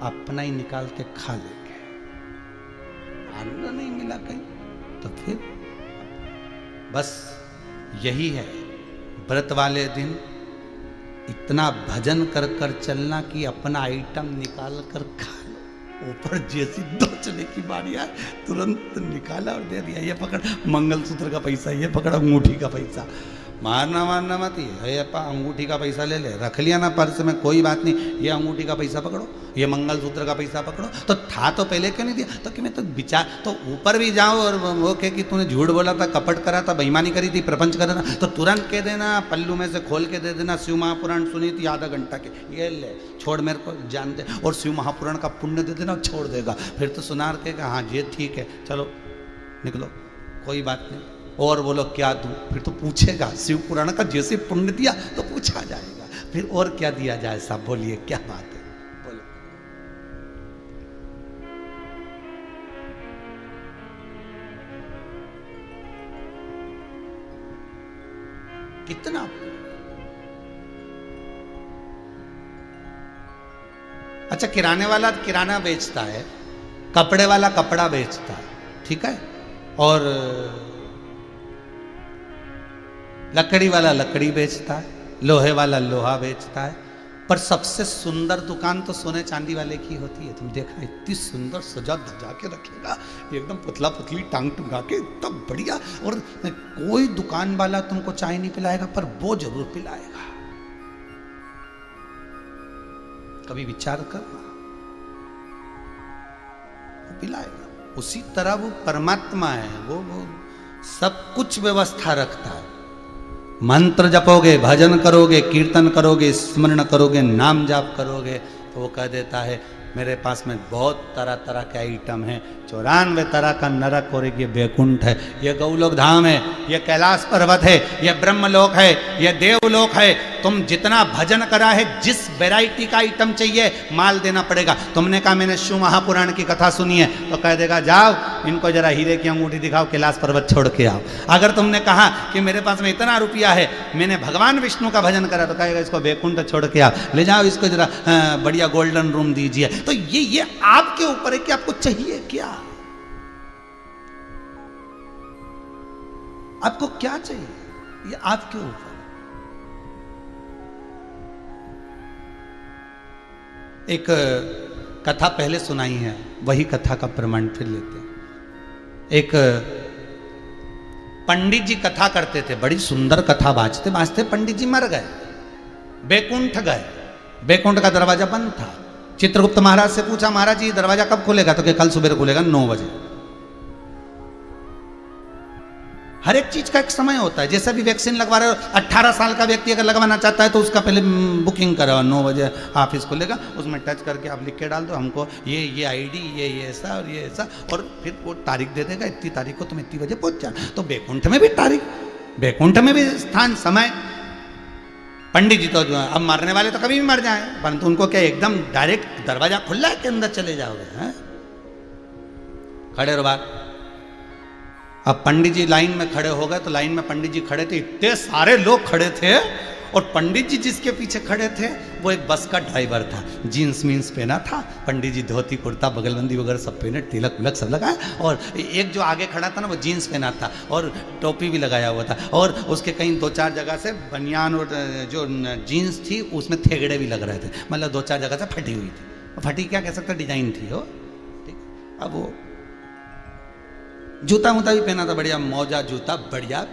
अपना ही निकाल के खा लेंगे, आनंद नहीं मिला कहीं तो फिर बस यही है। व्रत वाले दिन इतना भजन कर कर चलना कि अपना आइटम निकाल कर खा लो। ऊपर जैसी दोचने की बारी आए तुरंत निकाला और दे दिया, ये पकड़ मंगलसूत्र का पैसा, ये पकड़ अंगूठी का पैसा। मारना मारना मत, ये अंगूठी का पैसा ले ले, रख लिया ना पर्स में, कोई बात नहीं, ये अंगूठी का पैसा पकड़ो, ये मंगलसूत्र का पैसा पकड़ो। तो था तो पहले क्यों नहीं दिया? तो कि मैं तो विचार, तो ऊपर भी जाओ और वो कहे कि तूने झूठ बोला था, कपट करा था, बेईमानी करी थी, प्रपंच करा था, तो तुरंत कह देना, पल्लू में से खोल के दे देना, शिव महापुराण सुनी थी आधा घंटा के, ये ले छोड़, मेरे को जान दे, और शिव महापुराण का पुण्य दे देना, छोड़ देगा। फिर तो सुनार कहेगा हाँ ये ठीक है, चलो निकलो, कोई बात नहीं। और बोलो क्या दूं? फिर तो पूछेगा, शिव पुराण का जैसे पुण्य दिया तो पूछा जाएगा, फिर और क्या दिया जाए साहब, बोलिए क्या बात है, बोलो। कितना? अच्छा, किराने वाला किराना बेचता है, कपड़े वाला कपड़ा बेचता है, ठीक है, और लकड़ी वाला लकड़ी बेचता है, लोहे वाला लोहा बेचता है, पर सबसे सुंदर दुकान तो सोने चांदी वाले की होती है। तुम देखना, इतनी सुंदर सजा धजा के रखेगा, एकदम पुतला पुतली टांग टुंगा के, इतना बढ़िया। और कोई दुकान वाला तुमको चाय नहीं पिलाएगा, पर वो जरूर पिलाएगा। कभी विचार करना, वो पिलाएगा। उसी तरह वो परमात्मा है, वो सब कुछ व्यवस्था रखता है। मंत्र जपोगे, भजन करोगे, कीर्तन करोगे, स्मरण करोगे, नाम जाप करोगे, तो वो कह देता है मेरे पास में बहुत तरह तरह के आइटम हैं, 94 तरह का नरक और ये बैकुंठ है, ये गौलोक धाम है, ये कैलाश पर्वत है, ये ब्रह्मलोक है, ये देवलोक है। तुम जितना भजन करा है, जिस वैरायटी का आइटम चाहिए माल देना पड़ेगा। तुमने कहा मैंने शिव महापुराण की कथा सुनी है, तो कह देगा जाओ इनको जरा हीरे की अंगूठी दिखाओ, कैलाश पर्वत छोड़ के आओ। अगर तुमने कहा कि मेरे पास में इतना रुपया है, मैंने भगवान विष्णु का भजन करा, तो कहेगा इसको बैकुंठ छोड़ के आओ, ले जाओ इसको जरा बढ़िया गोल्डन रूम दीजिए। तो ये आपके ऊपर है कि आपको चाहिए क्या। आपको क्या चाहिए, ये आपके ऊपर। एक कथा पहले सुनाई है, वही कथा का प्रमाण फिर लेते हैं। एक पंडित जी कथा करते थे, बड़ी सुंदर कथा बाजते बाजते पंडित जी मर गए, बैकुंठ गए। बैकुंठ का दरवाजा बंद था। चित्रगुप्त महाराज से पूछा, महाराज जी दरवाजा कब खुलेगा? तो कि कल सुबह खुलेगा 9 बजे। हर एक चीज का एक समय होता है। जैसे भी वैक्सीन लगवा रहे हो, 18 साल का व्यक्ति अगर लगवाना चाहता है तो उसका पहले बुकिंग करो, 9 बजे ऑफिस खुलेगा, उसमें टच करके आप लिख के डाल दो हमको ये आईडी, ये ऐसा और ये ऐसा, और फिर वो तारीख दे देगा, इतनी तारीख को तुम इतनी बजे पहुंच जाना। तो बैकुंठ में भी तारीख, बैकुंठ में भी स्थान, समय। पंडित जी तो अब मरने वाले तो कभी भी मर जाए, परंतु उनको क्या एकदम डायरेक्ट दरवाजा खुला है कि अंदर चले जाओगे? खड़े रहो बात। अब पंडित जी लाइन में खड़े हो गए, तो लाइन में पंडित जी खड़े थे, इतने सारे लोग खड़े थे, और पंडित जी जिसके पीछे खड़े थे वो एक बस का ड्राइवर था। जीन्स मीन्स पहना था, पंडित जी धोती कुर्ता बगलबंदी वगैरह सब पहने, तिलक विलक सब लगाए, और एक जो आगे खड़ा था ना वो जीन्स पहना था और टोपी भी लगाया हुआ था, और उसके कहीं 2-4 जगह से बनियान और जो जीन्स थी उसमें थेगड़े भी लग रहे थे, मतलब 2-4 जगह से फटी हुई थी। फटी क्या कह सकते, डिजाइन थी वो, ठीक। अब वो जूता वूता भी पहना था, बढ़िया मौजा जूता, बढ़िया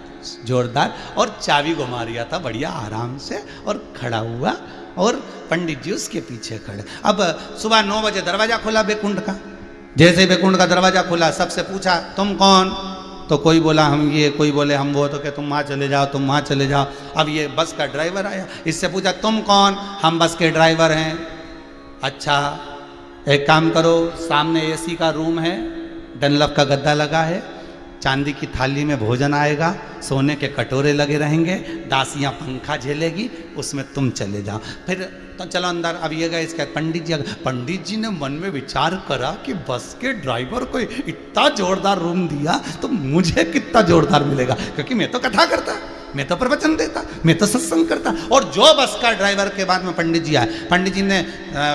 जोरदार, और चाबी घुमा रिया था बढ़िया आराम से, और खड़ा हुआ, और पंडित जी उसके पीछे खड़े। अब सुबह 9 बजे दरवाजा खुला बैकुंठ का। जैसे बैकुंठ का दरवाजा खुला, सबसे पूछा तुम कौन? तो कोई बोला हम ये, कोई बोले हम वो, तो क्या तुम वहाँ चले जाओ, तुम वहाँ चले जाओ। अब ये बस का ड्राइवर आया, इससे पूछा तुम कौन? हम बस के ड्राइवर हैं। अच्छा एक काम करो, सामने एसी का रूम है, डनलप का गद्दा लगा है, चांदी की थाली में भोजन आएगा, सोने के कटोरे लगे रहेंगे, दासियां पंखा झेलेगी, उसमें तुम चले जाओ। फिर तो चलो अंदर। अब ये गए, इसके पंडित जी ने मन में विचार करा कि बस के ड्राइवर को इतना जोरदार रूम दिया तो मुझे कितना जोरदार मिलेगा, क्योंकि मैं तो कथा करता, मैं तो प्रवचन देता, मैं तो सत्संग करता। और जो बस का ड्राइवर के बाद में पंडित जी आए, पंडित जी ने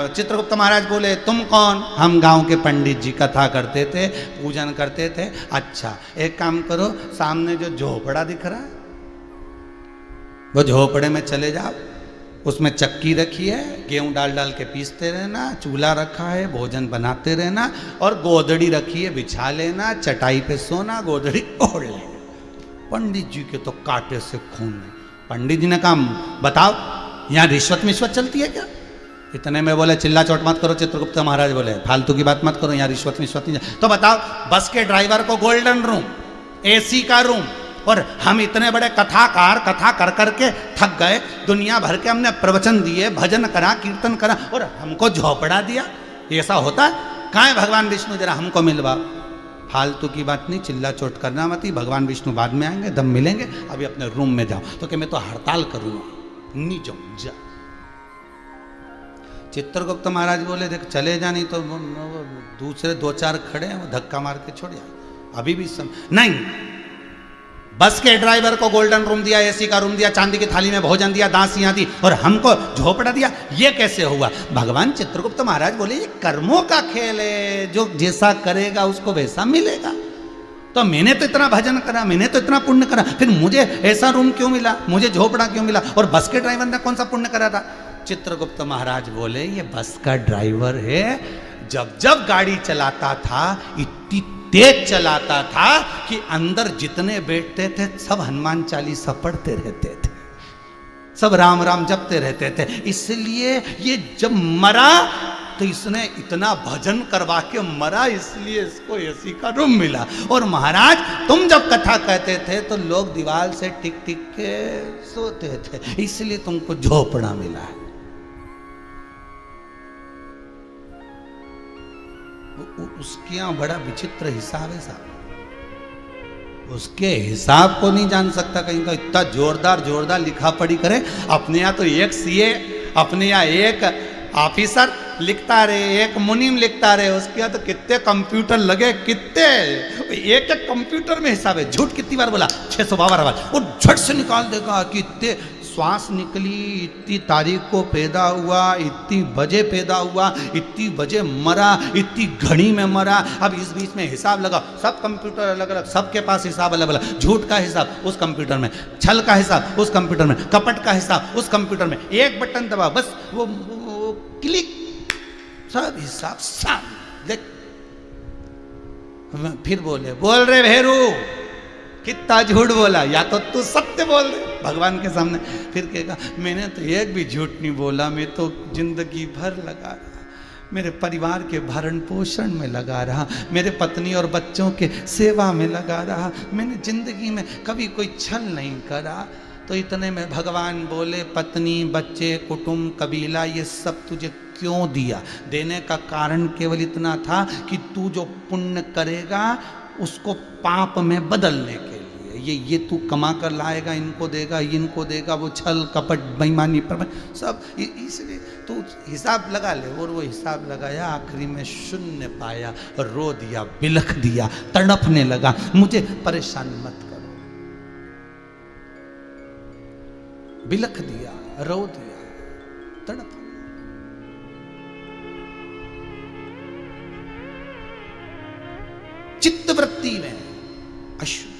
चित्रगुप्त महाराज बोले तुम कौन? हम गांव के पंडित जी, कथा करते थे, पूजन करते थे। अच्छा एक काम करो, सामने जो झोपड़ा दिख रहा है वो झोपड़े में चले जाओ, उसमें चक्की रखी है, गेहूं डाल डाल के पीसते रहना, चूल्हा रखा है, भोजन बनाते रहना, और गोदड़ी रखी है, बिछा लेना, चटाई पे सोना, गोदड़ी ओढ़ लेना। पंडित जी के तो कांटे से खून नहीं। पंडित जी ने कहा बताओ यहाँ रिश्वत मिश्वत चलती है क्या? इतने में बोले चिल्ला चोट मत करो। चित्रगुप्त महाराज बोले फालतू की बात मत करो, यहाँ रिश्वत मिश्वत नहीं। तो बताओ, बस के ड्राइवर को गोल्डन रूम, एसी का रूम, और हम इतने बड़े कथाकार कथा कर करके थक गए, दुनिया भर के हमने प्रवचन दिए, भजन करा, कीर्तन करा, और हमको झोपड़ा दिया? ऐसा होता है? कहाँ है भगवान विष्णु? जरा हमको मिलवा। फालतू की बात नहीं, चिल्ला चोट करना मत ही, भगवान विष्णु बाद में आएंगे, दम मिलेंगे, अभी अपने रूम में जाओ। तो कि मैं तो हड़ताल करूंगा, नहीं जाऊं, जा। चित्रगुप्त महाराज बोले देख चले जा, नहीं तो दूसरे 2-4 खड़े हैं, वो धक्का मार के छोड़ जा। अभी भी नहीं, बस के ड्राइवर को गोल्डन रूम दिया, एसी का रूम दिया, चांदी की थाली में भोजन दिया, दासियां दी, और हमको झोपड़ा दिया, ये कैसे हुआ? भगवान चित्रगुप्त महाराज बोले ये कर्मों का खेल है, जो जैसा करेगा उसको वैसा मिलेगा। तो मैंने तो इतना भजन करा, मैंने तो इतना पुण्य करा, फिर मुझे ऐसा रूम क्यों मिला, मुझे झोपड़ा क्यों मिला? और बस के ड्राइवर ने कौन सा पुण्य करा था? चित्रगुप्त महाराज बोले ये बस का ड्राइवर है, जब जब गाड़ी चलाता था इतनी तेज चलाता था कि अंदर जितने बैठते थे सब हनुमान चालीसा पढ़ते रहते थे, सब राम राम जपते रहते थे। इसलिए ये जब मरा तो इसने इतना भजन करवा के मरा, इसलिए इसको एसी का रूम मिला। और महाराज तुम जब कथा कहते थे तो लोग दीवार से टिक टिक के सोते थे, इसलिए तुमको झोपड़ा मिला है। उसके यहाँ बड़ा विचित्र हिसाब है साहब, उसके हिसाब को नहीं जान सकता कहीं का। इतना जोरदार जोरदार लिखा पढ़ी करे, अपने यहाँ तो एक सीए, अपने यहाँ एक ऑफिसर लिखता रहे, एक मुनीम लिखता रहे, उसके यहाँ तो कितने कंप्यूटर लगे, कितने एक एक कंप्यूटर में हिसाब है। झूठ कितनी बार बोला? 652 बार, और झट से निकाल देगा कि इतने श्वास निकली, इतनी तारीख को पैदा हुआ, इतनी बजे पैदा हुआ, इतनी बजे मरा, इतनी घड़ी में मरा। अब इस बीच में हिसाब लगा, सब कंप्यूटर अलग अलग, सबके पास हिसाब अलग अलग। झूठ का हिसाब उस कंप्यूटर में, छल का हिसाब उस कंप्यूटर में, कपट का हिसाब उस कंप्यूटर में। एक बटन दबा, बस वो क्लिक, सब हिसाब सामने। देख फिर बोल रहे भेरू कितना झूठ बोला, या तो तू सत्य बोल रहे भगवान के सामने। फिर कहेगा मैंने तो एक भी झूठ नहीं बोला, मैं तो जिंदगी भर लगा रहा, मेरे परिवार के भरण पोषण में लगा रहा, मेरे पत्नी और बच्चों के सेवा में लगा रहा, मैंने जिंदगी में कभी कोई छल नहीं करा। तो इतने में भगवान बोले पत्नी, बच्चे, कुटुंब, कबीला ये सब तुझे क्यों दिया? देने का कारण केवल इतना था कि तू जो पुण्य करेगा उसको पाप में बदलने के लिए ये तू कमा कर लाएगा, इनको देगा, वो छल कपट बेईमानी पर सब, इसलिए तू हिसाब लगा ले। और वो हिसाब लगाया, आखिरी में शून्य पाया, रो दिया, बिलख दिया, तड़पने लगा, मुझे परेशान मत करो। बिलख दिया, रो दिया, तड़प। चित्त वृत्ति में अशुद्धता।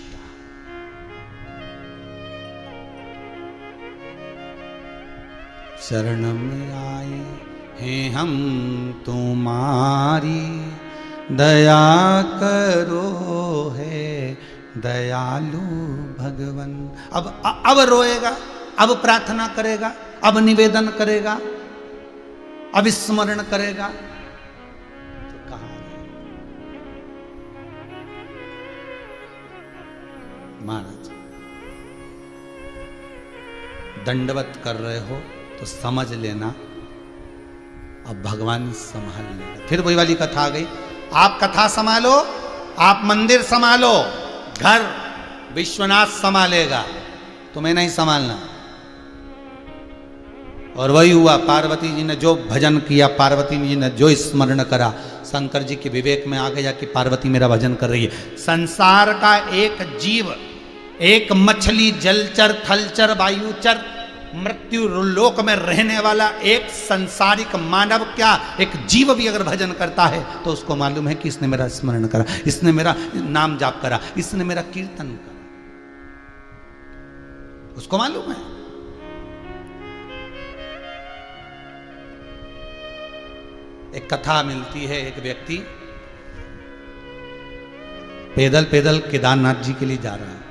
शरण में आए हैं हम तुम्हारी, दया करो है दयालु भगवन। अब रोएगा, अब प्रार्थना करेगा, अब निवेदन करेगा, अब स्मरण करेगा। महाराज दंडवत कर रहे हो तो समझ लेना अब भगवान संभाल लेगा। फिर वही वाली कथा आ गई, आप कथा संभालो, आप मंदिर संभालो, घर विश्वनाथ संभालेगा, तुम्हें नहीं संभालना। और वही हुआ, पार्वती जी ने जो भजन किया, पार्वती जी ने जो स्मरण करा, शंकर जी के विवेक में आ गया कि पार्वती मेरा भजन कर रही है। संसार का एक जीव, एक मछली, जलचर, थलचर, वायुचर, मृत्यु लोक में रहने वाला एक संसारिक मानव, क्या एक जीव भी अगर भजन करता है तो उसको मालूम है कि इसने मेरा स्मरण करा, इसने मेरा नाम जाप करा, इसने मेरा कीर्तन करा, उसको मालूम है। एक कथा मिलती है, एक व्यक्ति पैदल पैदल केदारनाथ जी के लिए जा रहा है,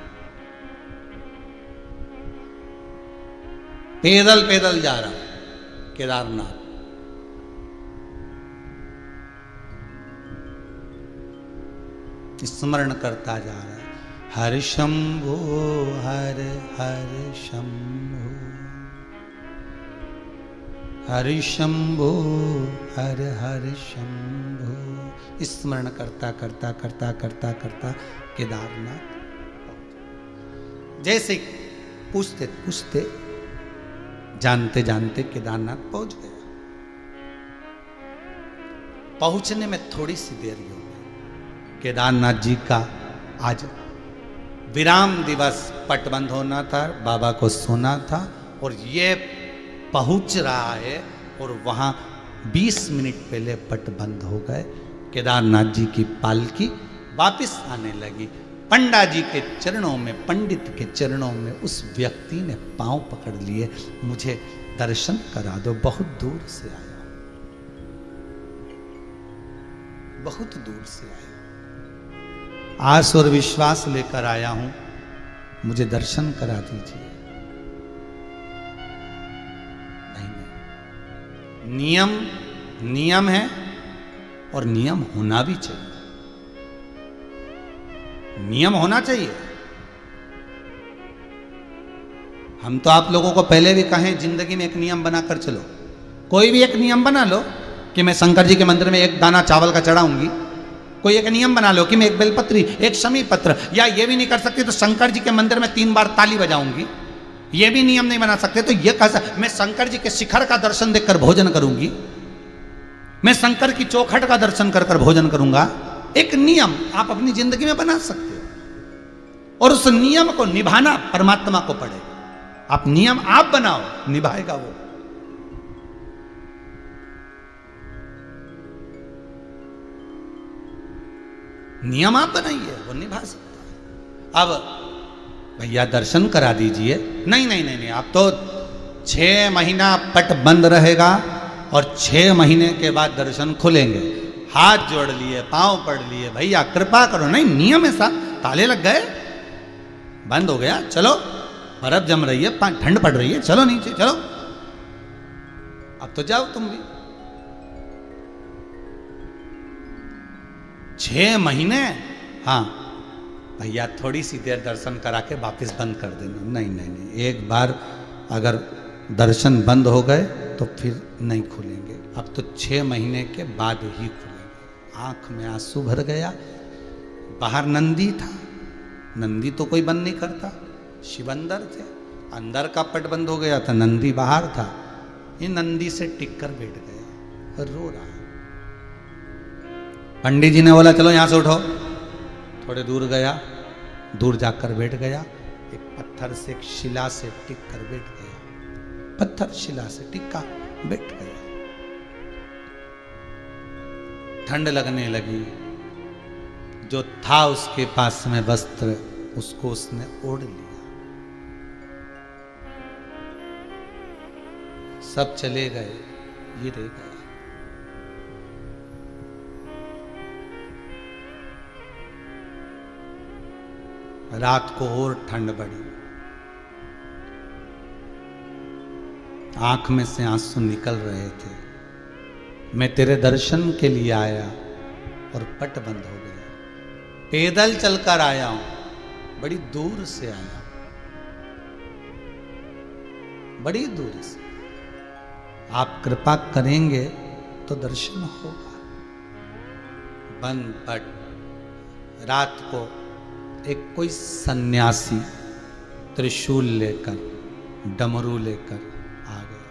पैदल पैदल जा रहा है केदारनाथ। स्मरण करता जा रहा है, हर शंभो हर हर शंभो, हर शंभो हर हर शंभो। स्मरण करता करता करता करता करता केदारनाथ जैसे पूछते पूछते जानते जानते केदारनाथ पहुंच गया। पहुंचने में थोड़ी सी देर हो गई। केदारनाथ जी का आज विराम दिवस, पट बंद होना था, बाबा को सोना था, और ये पहुंच रहा है और वहां 20 मिनट पहले पट बंद हो गए। केदारनाथ जी की पालकी वापस आने लगी। पंडा जी के चरणों में, पंडित के चरणों में उस व्यक्ति ने पांव पकड़ लिए, मुझे दर्शन करा दो, बहुत दूर से आया, बहुत दूर से आया, आस और विश्वास लेकर आया हूं, मुझे दर्शन करा दीजिए। नहीं, नियम है और नियम होना भी चाहिए, नियम होना चाहिए। हम तो आप लोगों को पहले भी कहें, जिंदगी में एक नियम बनाकर चलो, कोई भी एक नियम बना लो कि मैं शंकर जी के मंदिर में एक दाना चावल का चढ़ाऊंगी। कोई एक नियम बना लो कि मैं एक बेलपत्री, एक शमी पत्र, या ये भी नहीं कर सकते तो शंकर जी के मंदिर में 3 बार ताली बजाऊंगी, ये भी नियम नहीं बना सकते तो ये कैसा, मैं शंकर जी के शिखर का दर्शन देखकर भोजन करूंगी, मैं शंकर की चौखट का दर्शन कर कर भोजन करूंगा। एक नियम आप अपनी जिंदगी में बना सकते हो, और उस नियम को निभाना परमात्मा को पड़ेगा। आप नियम आप बनाओ, निभाएगा वो। नियम आप बनाइए, वो निभा सकता है। अब भैया दर्शन करा दीजिए, नहीं नहीं नहीं नहीं, आप तो 6 महीना पट बंद रहेगा और 6 महीने के बाद दर्शन खुलेंगे। हाथ जोड़ लिए, पांव पड़ लिए, भैया कृपा करो, नहीं नियम ऐसा, ताले लग गए, बंद हो गया, चलो बर्फ जम रही है, ठंड पड़ रही है, चलो नीचे चलो, अब तो जाओ तुम भी। 6 महीने, हाँ भैया थोड़ी सी देर दर्शन करा के वापस बंद कर देना, नहीं नहीं नहीं, एक बार अगर दर्शन बंद हो गए तो फिर नहीं खुलेंगे, अब तो 6 महीने के बाद ही खुलेंगे। आंख में आंसू भर गया। बाहर नंदी था, नंदी तो कोई बंद नहीं करता, शिव अंदर थे, अंदर का पट बंद हो गया था, नंदी बाहर था, ये नंदी से टिक कर बैठ गया और रो रहा। पंडित जी ने बोला चलो यहां से उठो, थोड़े दूर गया, दूर जाकर बैठ गया, एक पत्थर से, एक शिला से टिक कर बैठ गया, पत्थर शिला से टिका, बैठ गया। ठंड लगने लगी, जो था उसके पास में वस्त्र, उसको उसने ओढ़ लिया। सब चले गए, ये रह गया। रात को और ठंड बढ़ी, आंख में से आंसू निकल रहे थे। मैं तेरे दर्शन के लिए आया और पट बंद हो गया, पैदल चलकर आया हूं, बड़ी दूर से आया, बड़ी दूर से, आप कृपा करेंगे तो दर्शन होगा। बंद पट। रात को एक कोई सन्यासी त्रिशूल लेकर, डमरू लेकर आ गया,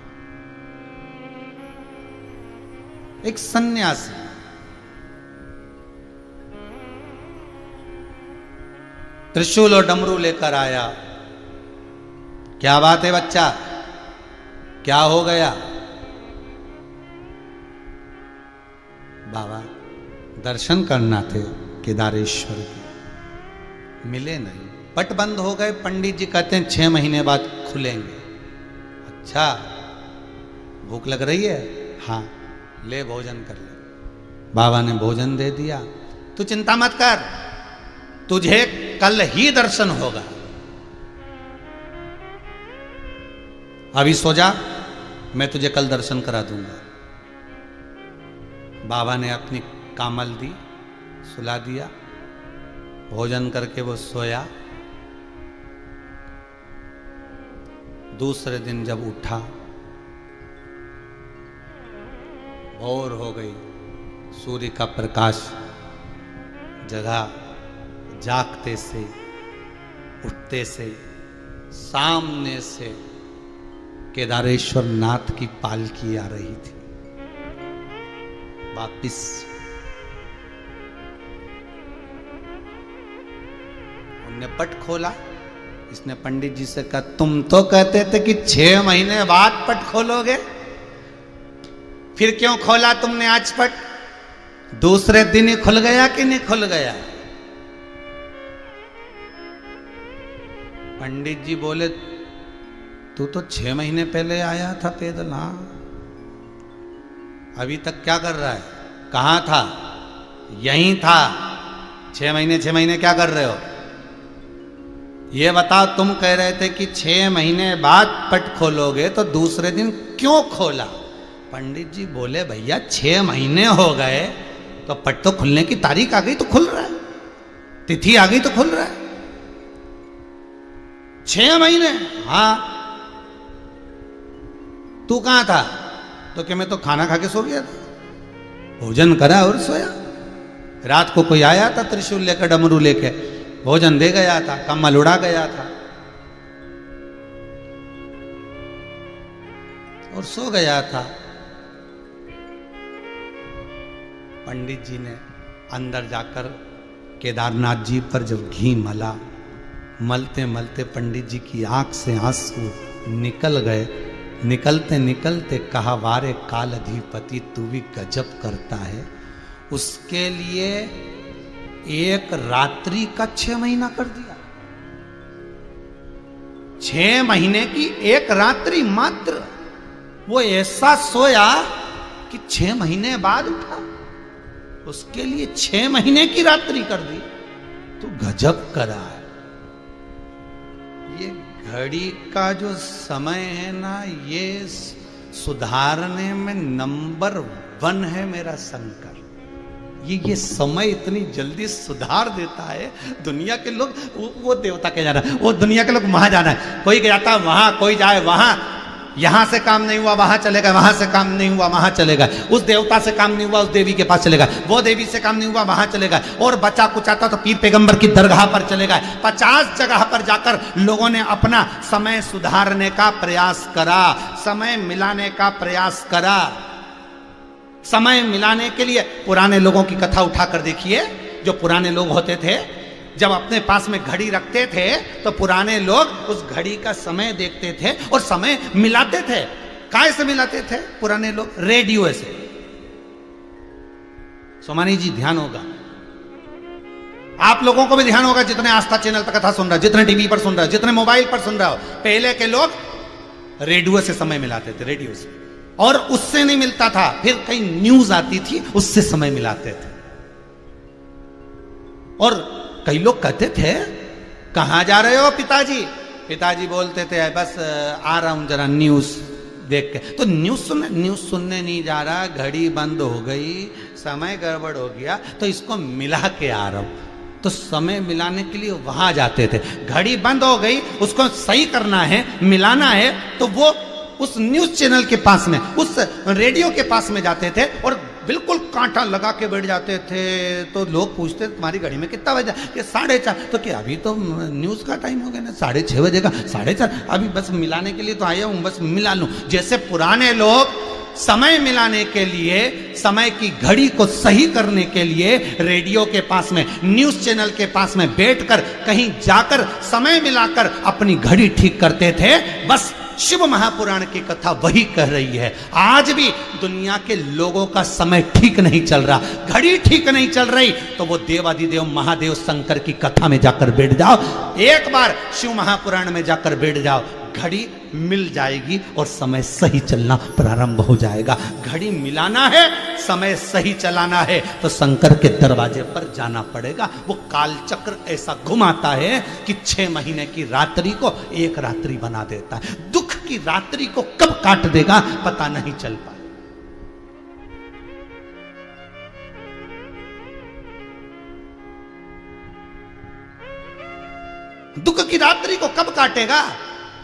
एक सन्यासी। त्रिशूल और डमरू लेकर आया। क्या बात है बच्चा, क्या हो गया? बाबा दर्शन करना थे केदारेश्वर के, मिले नहीं, पट बंद हो गए। पंडित जी कहते हैं 6 महीने बाद खुलेंगे। अच्छा, भूख लग रही है? हाँ, ले भोजन कर ले। बाबा ने भोजन दे दिया। तू चिंता मत कर, तुझे कल ही दर्शन होगा, अभी सो जा, मैं तुझे कल दर्शन करा दूंगा। बाबा ने अपनी कामल दी, सुला दिया, भोजन करके वो सोया। दूसरे दिन जब उठा, भोर हो गई, सूर्य का प्रकाश जगा। जागते से, उठते से, सामने से केदारेश्वर नाथ की पालकी आ रही थी वापिस। उनने पट खोला। इसने पंडित जी से कहा, तुम तो कहते थे कि 6 महीने बाद पट खोलोगे, फिर क्यों खोला तुमने आज पट? दूसरे दिन ही खुल गया कि नहीं खुल गया? पंडित जी बोले, तू तो 6 महीने पहले आया था पैदल, हाँ, अभी तक क्या कर रहा है? कहां था? यहीं था। 6 महीने क्या कर रहे हो? ये बताओ, तुम कह रहे थे कि 6 महीने बाद पट खोलोगे, तो दूसरे दिन क्यों खोला? पंडित जी बोले, भैया 6 महीने हो गए तो पट तो खुलने की तारीख आ गई तो खुल रहा है, तिथि आ गई तो खुल रहा है। 6 महीने? हाँ। तू कहां था? तो क्या मैं तो खाना खा के सो गया था, भोजन करा और सोया। रात को कोई आया था त्रिशूल लेकर, डमरू लेके, भोजन दे गया था, कम्बल उड़ा गया था और सो गया था। पंडित जी ने अंदर जाकर केदारनाथ जी पर जब घी मला, मलते मलते पंडित जी की आंख से आंसू निकल गए। निकलते निकलते कहा, वारे काल अधिपति तू भी गजब करता है। उसके लिए एक रात्रि का 6 महीना कर दिया। 6 महीने की एक रात्रि मात्र। वो ऐसा सोया कि 6 महीने बाद उठा। उसके लिए 6 महीने की रात्रि कर दी। तो गजब करा है। ये घड़ी का जो समय है ना, ये सुधारने में नंबर 1 है मेरा शंकर। ये समय इतनी जल्दी सुधार देता है। दुनिया के लोग वो देवता के जाना है, वो दुनिया के लोग वहां जाना है। कोई जाता वहां, कोई जाए वहां। यहां से काम नहीं हुआ वहां चलेगा, वहां से काम नहीं हुआ वहां चलेगा, उस देवता से काम नहीं हुआ उस देवी के पास चलेगा, वो देवी से काम नहीं हुआ वहां चलेगा, और बचा कुचाता तो पीर पैगंबर की दरगाह पर चलेगा। 50 जगह पर जाकर लोगों ने अपना समय सुधारने का प्रयास करा, समय मिलाने का प्रयास करा। समय मिलाने के लिए पुराने लोगों की कथा उठाकर देखिए। जो पुराने लोग होते थे, जब अपने पास में घड़ी रखते थे तो पुराने लोग उस घड़ी का समय देखते थे और समय मिलाते थे। काय से मिलाते थे पुराने लोग? रेडियो से। सोमानी जी ध्यान होगा, आप लोगों को भी ध्यान होगा जितने आस्था चैनल पर कथा सुन रहे हो, जितने टीवी पर सुन रहे हो, जितने मोबाइल पर सुन रहे हो। पहले के लोग रेडियो से समय मिलाते थे, रेडियो से। और उससे नहीं मिलता था, फिर कई न्यूज आती थी, उससे समय मिलाते थे। और कई लोग कहते थे, कहां जा रहे हो पिताजी? पिताजी बोलते थे, बस आ रहा हूं जरा न्यूज देख के। तो न्यूज सुनने नहीं जा रहा, घड़ी बंद हो गई, समय गड़बड़ हो गया, तो इसको मिला के आ रहा हूं। तो समय मिलाने के लिए वहां जाते थे। घड़ी बंद हो गई, उसको सही करना है, मिलाना है, तो वो उस न्यूज चैनल के पास में, उस रेडियो के पास में जाते थे और बिल्कुल कांटा लगा के बैठ जाते थे। तो लोग पूछते, तुम्हारी घड़ी में कितना बजा? कि 4:30। तो क्या अभी तो न्यूज का टाइम हो गया ना, 6:30 बजे का, 4:30। अभी बस मिलाने के लिए तो आया हूं, बस मिला लूं। जैसे पुराने लोग समय मिलाने के लिए, समय की घड़ी को सही करने के लिए रेडियो के पास में, न्यूज चैनल के पास में बैठकर कहीं जाकर समय मिलाकर अपनी घड़ी ठीक करते थे। बस शिव महापुराण की कथा वही कह रही है। आज भी दुनिया के लोगों का समय ठीक नहीं चल रहा, घड़ी ठीक नहीं चल रही, तो वो देवादिदेव महादेव शंकर की कथा में जाकर बैठ जाओ। एक बार शिव महापुराण में जाकर बैठ जाओ, घड़ी मिल जाएगी और समय सही चलना प्रारंभ हो जाएगा। घड़ी मिलाना है, समय सही चलाना है, तो शंकर के दरवाजे पर जाना पड़ेगा। वो कालचक्र ऐसा घुमाता है कि 6 महीने की रात्रि को एक रात्रि बना देता है। दुख की रात्रि को कब काट देगा पता नहीं चल पाए। दुख की रात्रि को कब काटेगा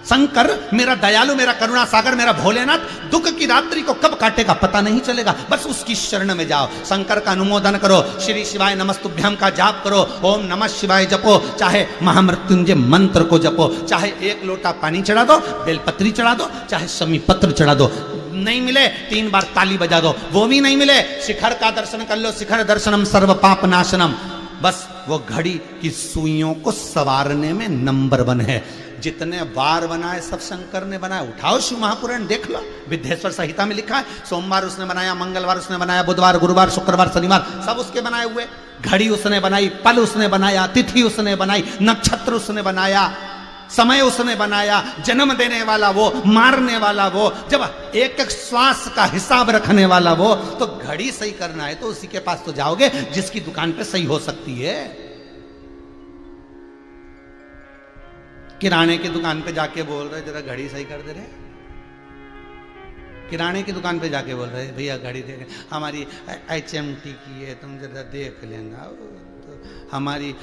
शंकर? मेरा दयालु, मेरा करुणा सागर, मेरा भोलेनाथ दुख की रात्रि को कब काटेगा पता नहीं चलेगा। बस उसकी शरण में जाओ, शंकर का अनुमोदन करो, श्री शिवाय नमस्तुभ्यम का जाप करो, ओम नमः शिवाय जपो, चाहे महामृत्युंजय मंत्र को जपो, चाहे 1 लोटा पानी चढ़ा दो, बेलपत्री चढ़ा दो, चाहे शमी पत्र चढ़ा दो। नहीं मिले 3 बार ताली बजा दो, वो भी नहीं मिले शिखर का दर्शन कर लो, शिखर दर्शनम सर्व पाप नाशनम। बस वो घड़ी की सुइयों को सवारने में नंबर 1 है। जितने बार बनाए सब शंकर ने बनाया। उठाओ शिव महापुराण देख लो, विद्येश्वर संहिता में लिखा है। सोमवार उसने बनाया, मंगलवार उसने बनाया, बुधवार, गुरुवार, शुक्रवार, शनिवार सब उसके बनाए हुए। घड़ी उसने बनाई, पल उसने बनाया, तिथि उसने बनाई, नक्षत्र उसने बनाया, समय उसने बनाया, जन्म देने वाला वो, मारने वाला वो, जब एक एक श्वास का हिसाब रखने वाला वो। तो घड़ी सही करना है तो उसी के पास तो जाओगे जिसकी दुकान पे सही हो सकती है। किराने की दुकान पे जाके बोल रहे जरा घड़ी सही कर दे रहे। किराने की दुकान पे जाके बोल रहे भैया घड़ी देख, हमारी HMT की है, तुम जरा देख लेना। तो हमारी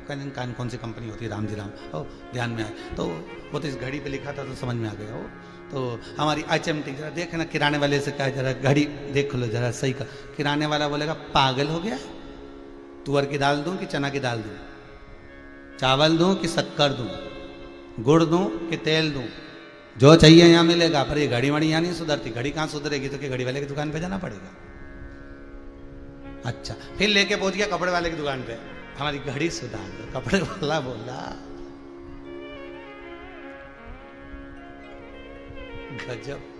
कौन सी कंपनी होती है, रामजी राम, ओ ध्यान में आए। तो वो तो इस घड़ी पे लिखा था तो समझ में आ गया। वो तो हमारी HMT जरा देखना। किराने वाले से कहा जरा घड़ी देख लो जरा सही कर। किराने वाला बोलेगा पागल हो गया, तुअर की दाल दूं कि चना की दाल दूं, चावल दूं कि शक्कर दूं, गुड़ दूं कि तेल दूं, जो चाहिए यहाँ मिलेगा। पर ये घड़ी वड़ी यहाँ नहीं सुधरती। घड़ी कहाँ सुधरेगी? तो कि घड़ी वाले की दुकान पे जाना पड़ेगा। अच्छा, फिर लेके पहुंच गया कपड़े वाले की दुकान पे, हमारी घड़ी सुधार दो। कपड़े वाला बोला गजब।